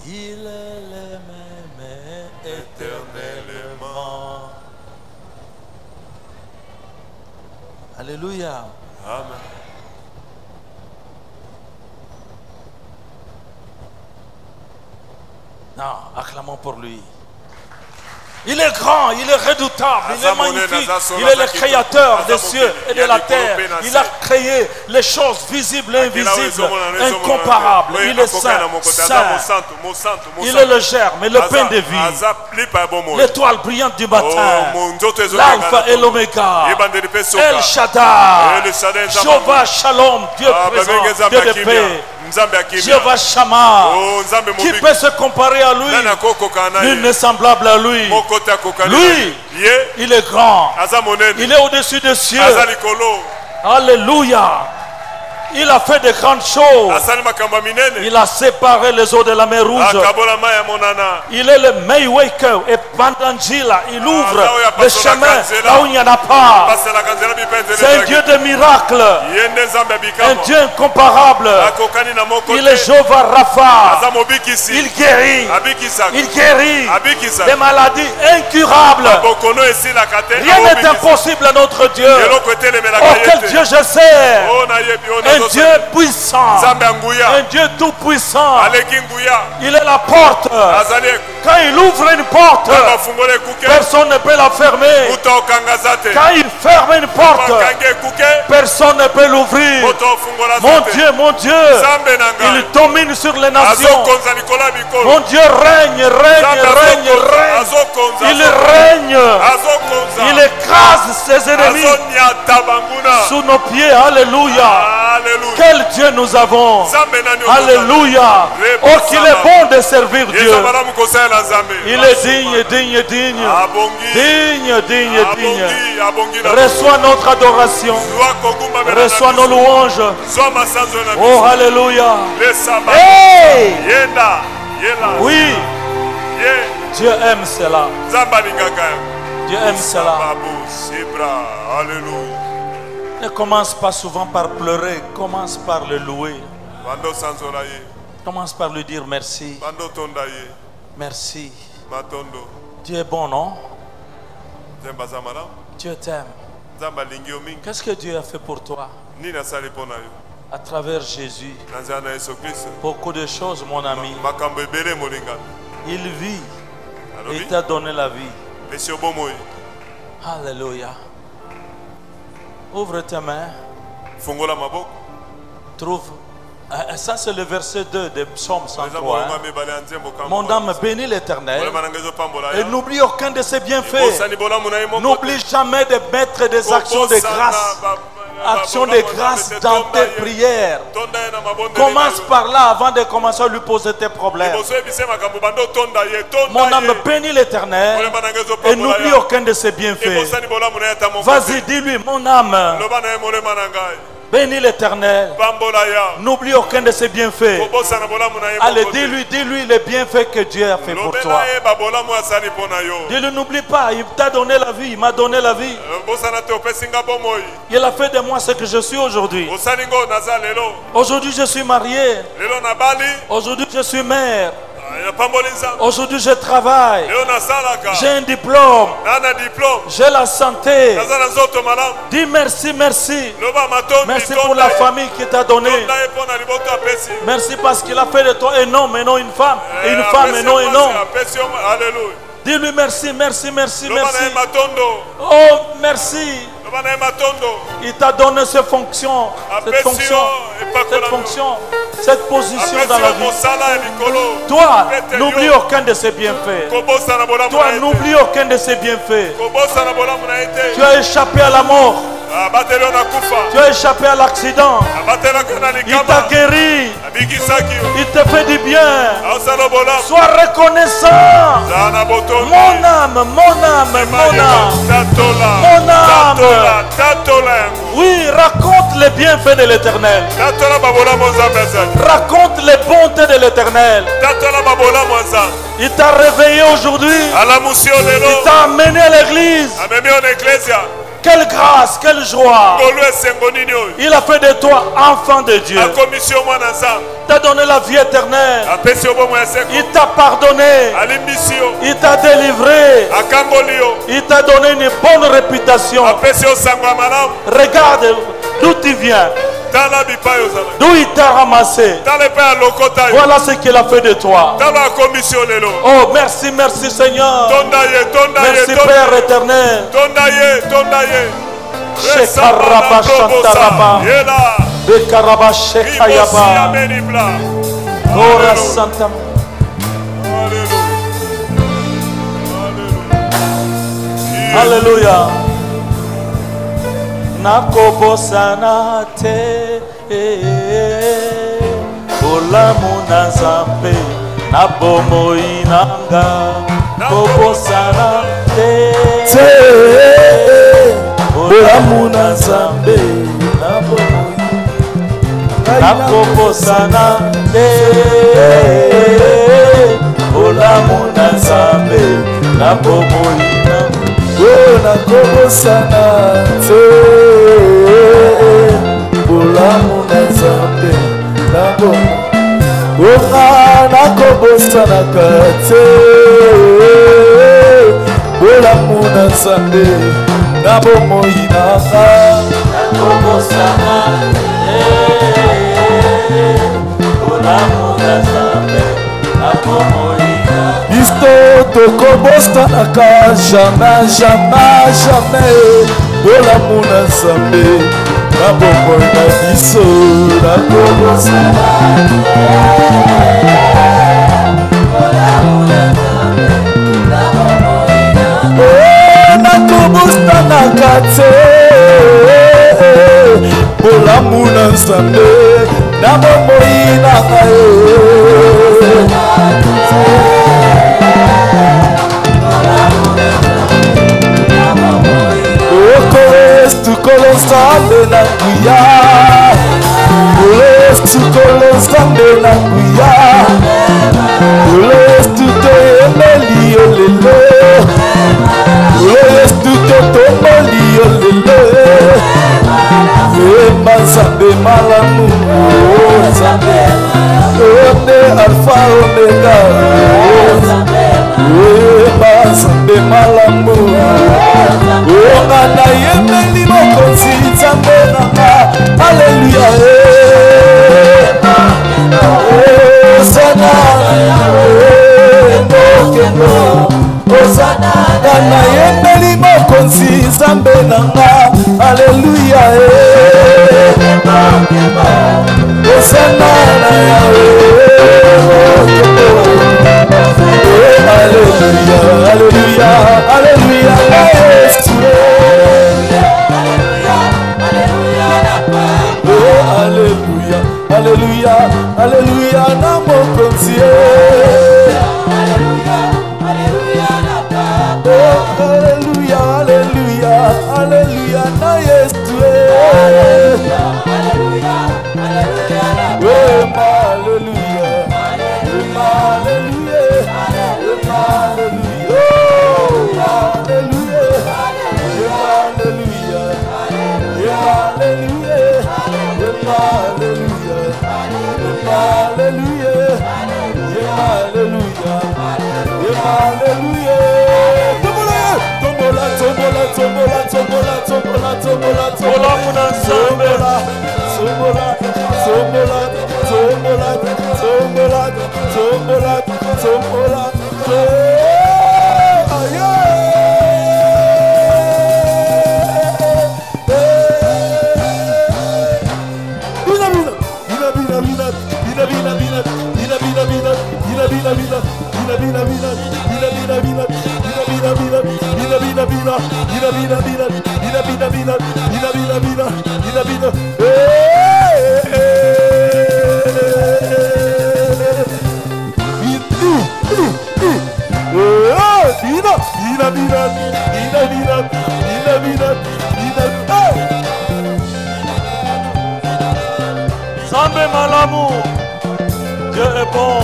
Il est le même éternellement. Alléluia. Amen. Non, acclamons pour lui. Il est grand, il est redoutable, il est magnifique. Il est le créateur des cieux et de la terre. Il a créé les choses visibles et invisibles, incomparables. Il est saint, saint. Il est le germe et le pain de vie. L'étoile brillante du matin. L'alpha et l'oméga. El Shaddai. Jehovah Shalom, Dieu présent, Dieu de paix. Jehovah Shammah. Qui peut se comparer à lui? Nul n'est semblable à lui. Lui, il est grand. Il est au-dessus des cieux. Alléluia. Il a fait de grandes choses. Il a séparé les eaux de la mer Rouge. Il est le Maywaker et Bandangila. Il ouvre le chemin là où il n'y en a pas. C'est un Dieu de miracles. Un Dieu incomparable. Il est Jehovah Rapha. Il guérit. Il guérit des maladies incurables. Rien n'est impossible à notre Dieu. Oh, quel Dieu je sais. Un Dieu puissant. Un Dieu tout puissant. Il est la porte. Quand il ouvre une porte, personne ne peut la fermer. Quand il ferme une porte, personne ne peut l'ouvrir. Mon Dieu, il domine sur les nations. Mon Dieu règne. Il règne. Il écrase ses ennemis sous nos pieds. Alléluia. Quel Dieu nous avons. Alléluia. Oh, qu'il est bon de servir Dieu. Il est digne. Reçois notre adoration. Reçois nos louanges. Oh, alléluia. Hey! Oui. Dieu aime cela. Dieu aime cela. Ne commence pas souvent par pleurer. Commence par le louer. Commence par lui dire merci. Merci. Dieu est bon, non? Dieu t'aime. Qu'est-ce que Dieu a fait pour toi? À travers Jésus. Beaucoup de choses, mon ami. Il vit. Il t'a donné la vie. Alléluia. Ouvre tes mains. Trouve. Ça c'est le verset 2 de Psaume 103. Mon âme bénit l'Éternel et n'oublie aucun de ses bienfaits. N'oublie jamais de mettre des actions de grâce. Actions de grâce dans tes prières. Commence par là avant de commencer à lui poser tes problèmes. Mon âme bénit l'Éternel et n'oublie aucun de ses bienfaits. Vas-y, dis-lui, mon âme bénis l'Éternel. N'oublie aucun de ses bienfaits. Allez, dis-lui les bienfaits que Dieu a fait pour toi. Dis-lui, n'oublie pas, il t'a donné la vie, il m'a donné la vie. Il a fait de moi ce que je suis aujourd'hui. Aujourd'hui, je suis marié. Aujourd'hui, je suis mère. Aujourd'hui, je travaille. J'ai un diplôme. J'ai la santé. Dis merci. Merci pour la famille qui t'a donné. Merci parce qu'il a fait de toi un homme et non une femme. Et une femme et non un homme. Dis-lui merci. Oh, merci. Il t'a donné cette fonction, cette position dans la vie. Toi, n'oublie aucun de ses bienfaits. Toi, n'oublie aucun de ses bienfaits. Tu as échappé à la mort. Tu as échappé à l'accident. Il t'a guéri. Il te fait du bien. Sois reconnaissant. Mon âme. Oui, raconte les bienfaits de l'Éternel. Raconte les bontés de l'Éternel. Il t'a réveillé aujourd'hui. Il t'a amené à l'église. Quelle grâce, quelle joie. Il a fait de toi enfant de Dieu. Il t'a donné la vie éternelle. Il t'a pardonné. Il t'a délivré. Il t'a donné une bonne réputation. Regarde d'où tu viens. D'où il t'a ramassé. Voilà ce qu'il a fait de toi. Oh, merci Seigneur. Merci Père éternel. Shekaraba Shantaraba Bekaraba Shekayaba Ora Santa. Alléluia. Nakobosana te Olamu Nazambe Nabomoi Nanga Kobosana te Olamu Nazambe Nabomoi Nakobosana te Olamu Nazambe Nabomoi Nakobosana te Olamu Nazambe Nabomoi Nakobosana te Olamu Nazambe Nabomoi Nakobosana te Bisto tokobostanaka jamais jamais jamais bolamu na Nzambe na bomoi na biso nakobostanaka te bolamu na Nzambe na bomoi na ngai tukolo Nzambe na nguya tukolo Nzambe na nguya tutoyembeli yo lelo tutotomboli yo lelo yemba Nzambe malamu onde alfa omega yemba Nzambe malamu onga nayembeli mokonzi Nzambe nanga alleluya osana osana nayembeli mokonzi Nzambe nanga alleluya osana na yawe alleluya alleluya alleluya na Yesu alleluya alleluya alleluya na mokonzi alleluya alleluya alleluya alleluya na Yesu alleluya alleluya alleluya Nzambe malamu, Dieu est bon.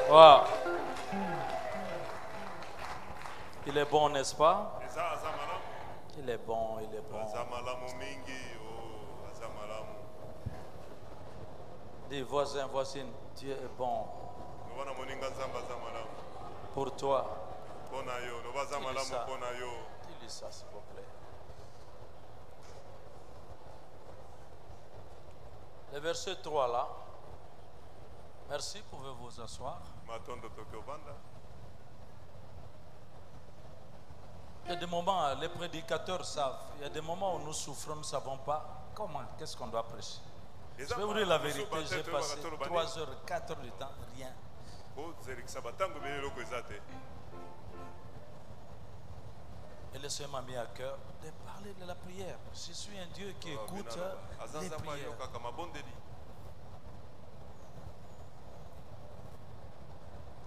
Wow. Il est bon, n'est-ce pas? Il est bon, il est bon. Dis voisin, voisine, Dieu est bon. Pour toi. Dis-lui ça, s'il vous plaît. Le verset 3 là. Merci, pouvez vous asseoir. Il y a des moments, les prédicateurs savent, il y a des moments où nous souffrons, nous ne savons pas comment, qu'est-ce qu'on doit prêcher. Je vais vous dire la vérité, j'ai passé 3 heures, 4 heures de temps, rien. Et le Seigneur m'a mis à cœur de parler de la prière. Je suis un Dieu qui écoute les prières.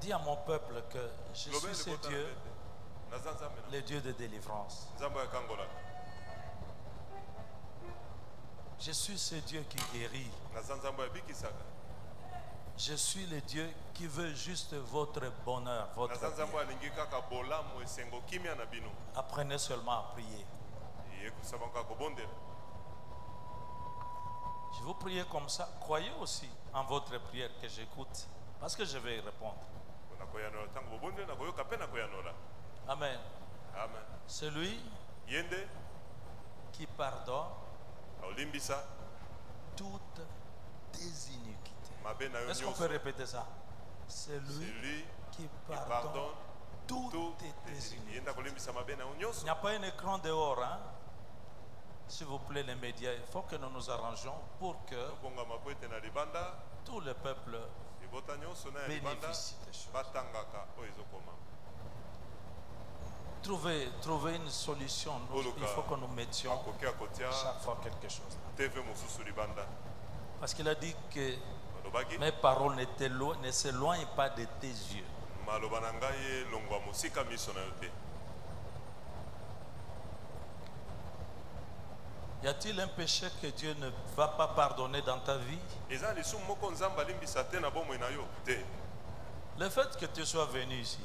Dis à mon peuple que je suis ce Dieu, le Dieu de délivrance. Je suis ce Dieu qui guérit. Je suis le Dieu qui veut juste votre bonheur, votre bien. Apprenez seulement à prier. Je vous prie comme ça. Croyez aussi en votre prière que j'écoute. Parce que je vais y répondre. Amen. Amen. Celui qui pardonne toutes tes iniquités. Est-ce qu'on peut répéter ça? Celui qui pardonne toutes tes iniquités. Il n'y a pas un écran dehors, hein? S'il vous plaît, les médias, il faut que nous nous arrangeons pour que tout le peuple bénéficie des choses. Trouver une solution. Il faut que nous mettions chaque fois quelque chose. Parce qu'il a dit que mes paroles ne s'éloignent pas de tes yeux. Y a-t-il un péché que Dieu ne va pas pardonner dans ta vie? Le fait que tu sois venu ici,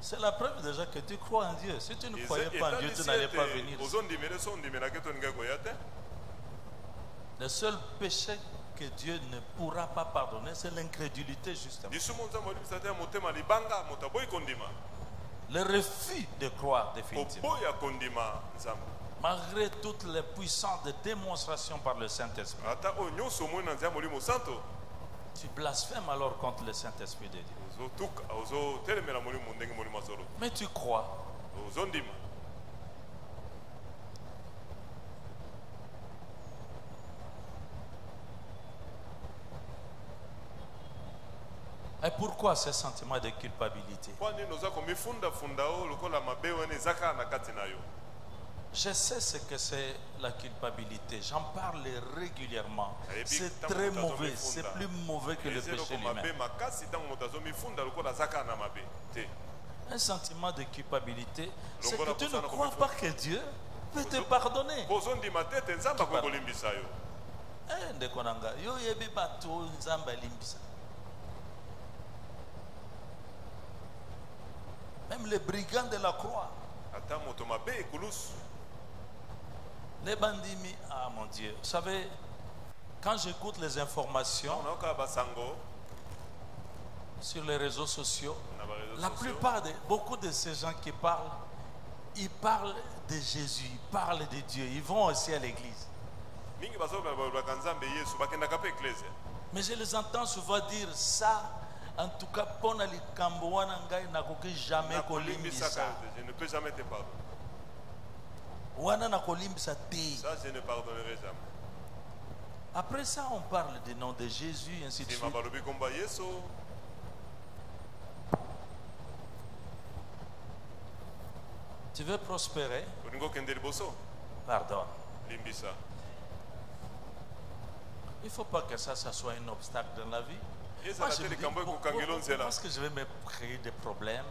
c'est la preuve déjà que tu crois en Dieu. Si tu ne croyais pas en Dieu, tu n'allais pas venir ici. Le seul péché que Dieu ne pourra pas pardonner, c'est l'incrédulité justement. Le refus de croire définitivement. Malgré toutes les puissances de démonstration par le Saint-Esprit. Tu blasphèmes alors contre le Saint-Esprit de Dieu. Mais tu crois. Et pourquoi ce sentiment de culpabilité? Je sais ce que c'est la culpabilité. J'en parle régulièrement. C'est très mauvais. C'est plus mauvais que le péché lui-même. Un sentiment de culpabilité, c'est que tu ne crois pas que Dieu peut te pardonner. Même les brigands de la croix. Les bandits, ah mon Dieu, vous savez, quand j'écoute les informations sur les réseaux sociaux, la plupart beaucoup de ces gens qui parlent, ils parlent de Jésus, ils parlent de Dieu, ils vont aussi à l'église. Mais je les entends souvent dire ça, en tout cas, pour les Cambouana, jamais ça. Je ne peux jamais te pardonner. Ça, je ne pardonnerai jamais. Après ça, on parle du nom de Jésus, ainsi de suite. Tu veux prospérer? Pardon. Il ne faut pas que ça soit un obstacle dans la vie. Moi, je me dis, parce que je vais me créer des problèmes.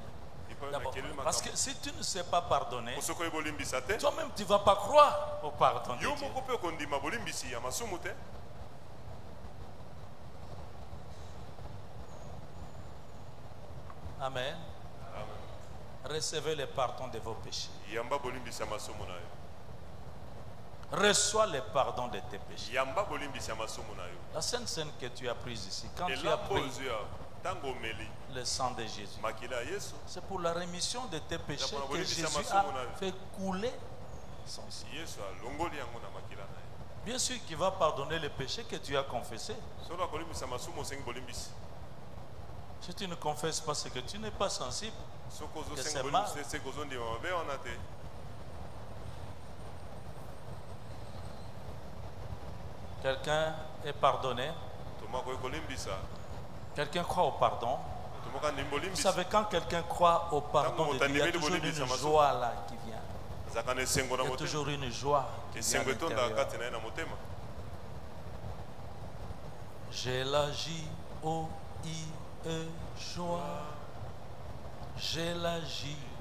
Parce que si tu ne sais pas pardonner, toi-même tu ne vas pas croire au pardon de Dieu. Amen. Recevez le pardon de vos péchés. Reçois le pardon de tes péchés. La Sainte Seine que tu as prise ici, quand tu as pris le sang de Jésus, c'est pour la rémission de tes péchés que Jésus a fait couler son sang. Bien sûr qu'il va pardonner les péchés que tu as confessés. Si tu ne confesses pas ce que tu n'es pas sensible, que c'est mal. Quelqu'un est pardonné. Quelqu'un croit au pardon. Vous savez, quand quelqu'un croit au pardon de Dieu, il y a toujours une joie là qui vient. Il y a toujours une joie qui vient à l'intérieur. J'ai la J-O-I-E, joie. J'ai la J-O-I-E,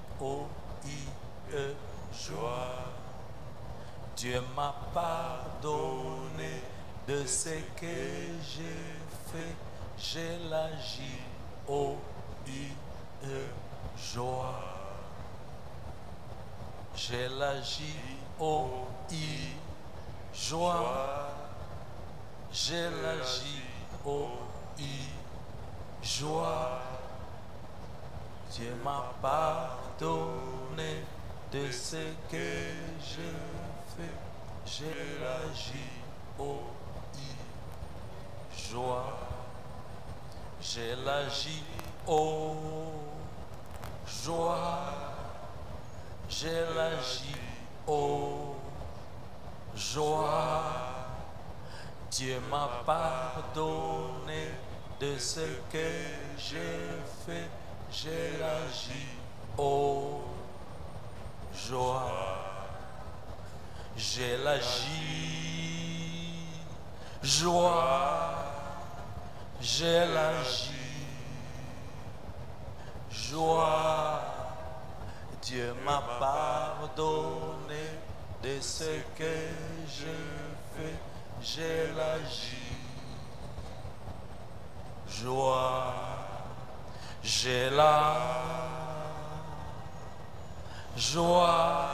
joie. Dieu m'a pardonné de ce que j'ai fait. J'ai la J-O-I-E, joie. J'ai la J-O-I, joie. J'ai la J-O-I, joie. Dieu m'a pardonné de ce que j'ai fait. J'ai la J-O-I, joie. J'ai la J-O, joie. J'ai la J-O, joie. Dieu m'a pardonné de ce que j'ai fait. J'ai la J-O, joie. J'ai la J, joie. J'ai la J, joie. Dieu m'a pardonné de ce que j'ai fait. J'ai la J, joie. J'ai la joie.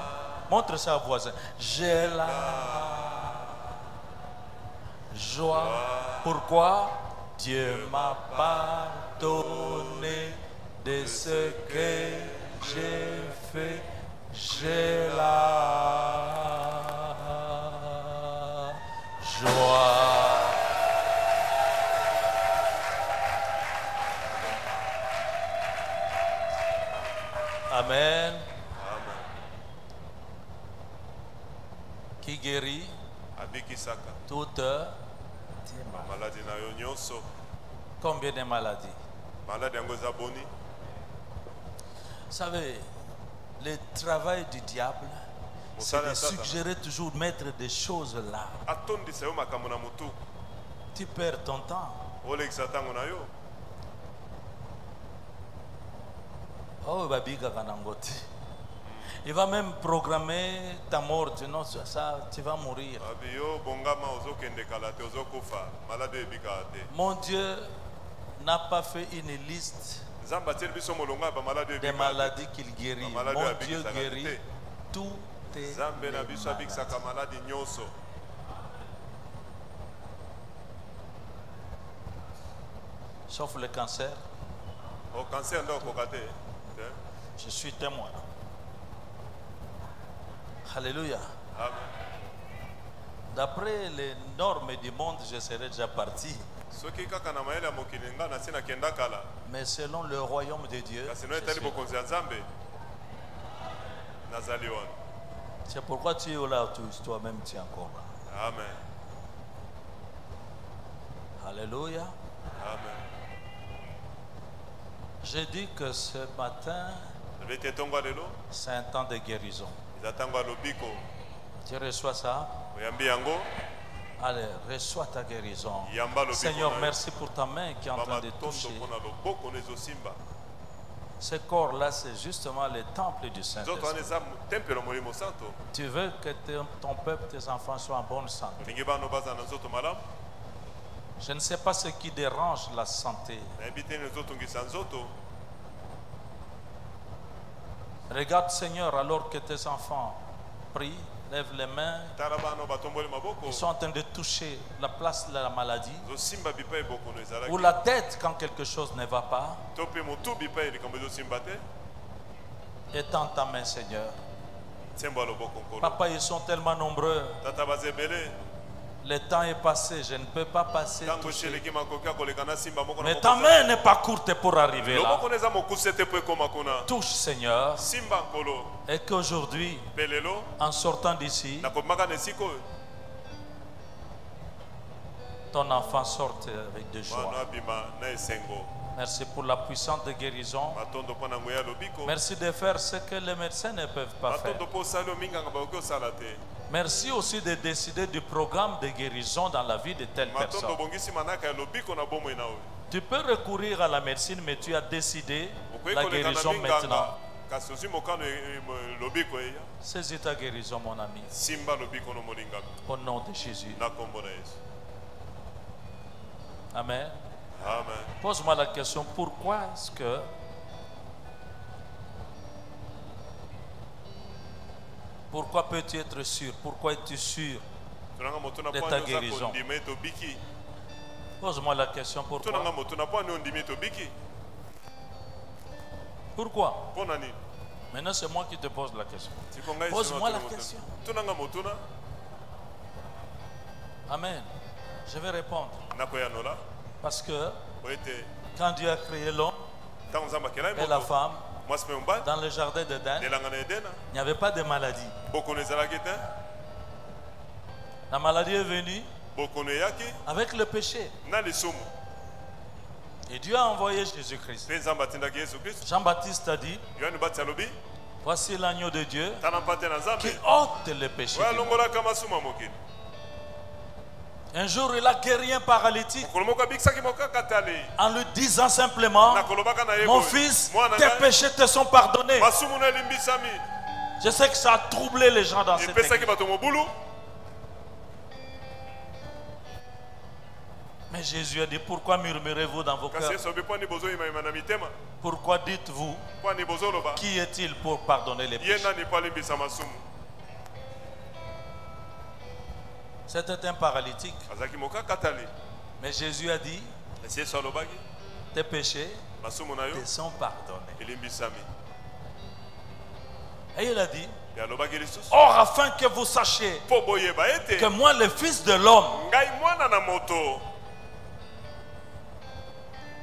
Montre ça au voisin. J'ai la joie. Pourquoi? Dieu m'a pardonné de ce que j'ai fait. J'ai la joie. Amen. Qui guérit toute maladie. Combien de maladies? Vous savez, le travail du diable, c'est de suggérer toujours de mettre des choses là. Tu perds ton temps. Oh, il va même programmer ta mort, sinon ça, tu vas mourir. Mon Dieu n'a pas fait une liste des maladies qu'il guérit. Mon Dieu guérit toutes les maladies. Sauf le cancer. Je suis témoin. Alléluia. D'après les normes du monde, je serais déjà parti. Mais selon le royaume de Dieu, c'est pourquoi tu es là, toi-même tu es encore là. Amen. Alléluia. Amen. J'ai dit que ce matin, c'est un temps de guérison. Tu reçois ça? Allez, reçois ta guérison. Seigneur, merci pour ta main qui est en train de toucher. Ce corps-là, c'est justement le temple du Saint-Esprit. Tu veux que ton peuple, tes enfants soient en bonne santé. Je ne sais pas ce qui dérange la santé. Regarde, Seigneur, alors que tes enfants prient, lèvent les mains, ils sont en train de toucher la place de la maladie, ou la tête quand quelque chose ne va pas. Étends ta main, Seigneur. Papa, ils sont tellement nombreux. Le temps est passé, je ne peux pas passer toucher. Mais ta main n'est pas courte pour arriver là. Touche, Seigneur. Et qu'aujourd'hui, en sortant d'ici, ton enfant sorte avec de joie. Merci pour la puissance de guérison. Merci de faire ce que les médecins ne peuvent pas faire. Merci aussi de décider du programme de guérison dans la vie de telle personne. Tu peux recourir à la médecine, mais tu as décidé la guérison maintenant. Saisis ta guérison, mon ami. Au nom de Jésus. Amen. Amen. Pose-moi la question, pourquoi est-ce que pourquoi peux-tu être sûr? Pourquoi es-tu sûr de ta guérison? Pose-moi la question, pourquoi? Pourquoi? Maintenant, c'est moi qui te pose la question. Pose-moi la question. Amen. Je vais répondre. Parce que quand Dieu a créé l'homme et la femme dans le jardin d'Éden, il n'y avait pas de maladie. La maladie est venue avec le péché. Et Dieu a envoyé Jésus-Christ. Jean-Baptiste a dit, voici l'agneau de Dieu qui ôte le péché. Un jour, il a guéri un paralytique en lui disant simplement, mon fils, tes péchés te sont pardonnés. Je sais que ça a troublé les gens dans cette église. Mais Jésus a dit, pourquoi murmurez-vous dans vos cœurs? Pourquoi dites-vous, qui est-il pour pardonner les péchés? C'était un paralytique. Mais Jésus a dit, tes péchés te sont pardonnés. Et il a dit, or afin que vous sachiez que moi, le Fils de l'homme,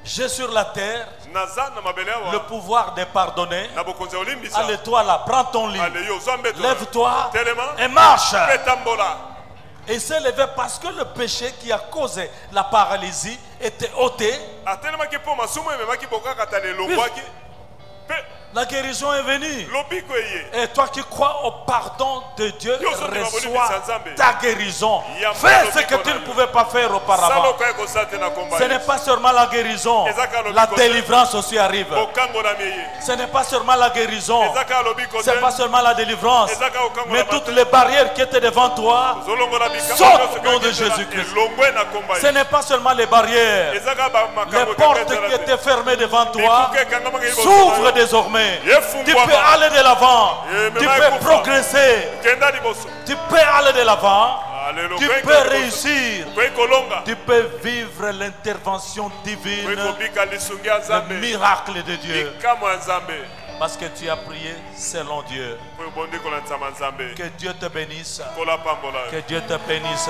j'ai sur la terre le pouvoir de pardonner. Allez, toi là, prends ton lit, lève-toi et marche. Et il s'est levé parce que le péché qui a causé la paralysie était ôté. La guérison est venue. Et toi qui crois au pardon de Dieu, reçois ta guérison. Fais ce que tu ne pouvais pas faire auparavant. Ce n'est pas seulement la guérison, la délivrance aussi arrive. Ce n'est pas seulement la guérison, ce n'est pas seulement la délivrance, mais toutes les barrières qui étaient devant toi sautent au nom de Jésus-Christ. Ce n'est pas seulement les barrières, les portes qui étaient fermées devant toi s'ouvrent désormais. Tu peux aller de l'avant, tu peux progresser, tu peux aller de l'avant, tu peux réussir, tu peux vivre l'intervention divine, le miracle de Dieu. Parce que tu as prié selon Dieu. Que Dieu te bénisse. Que Dieu te bénisse.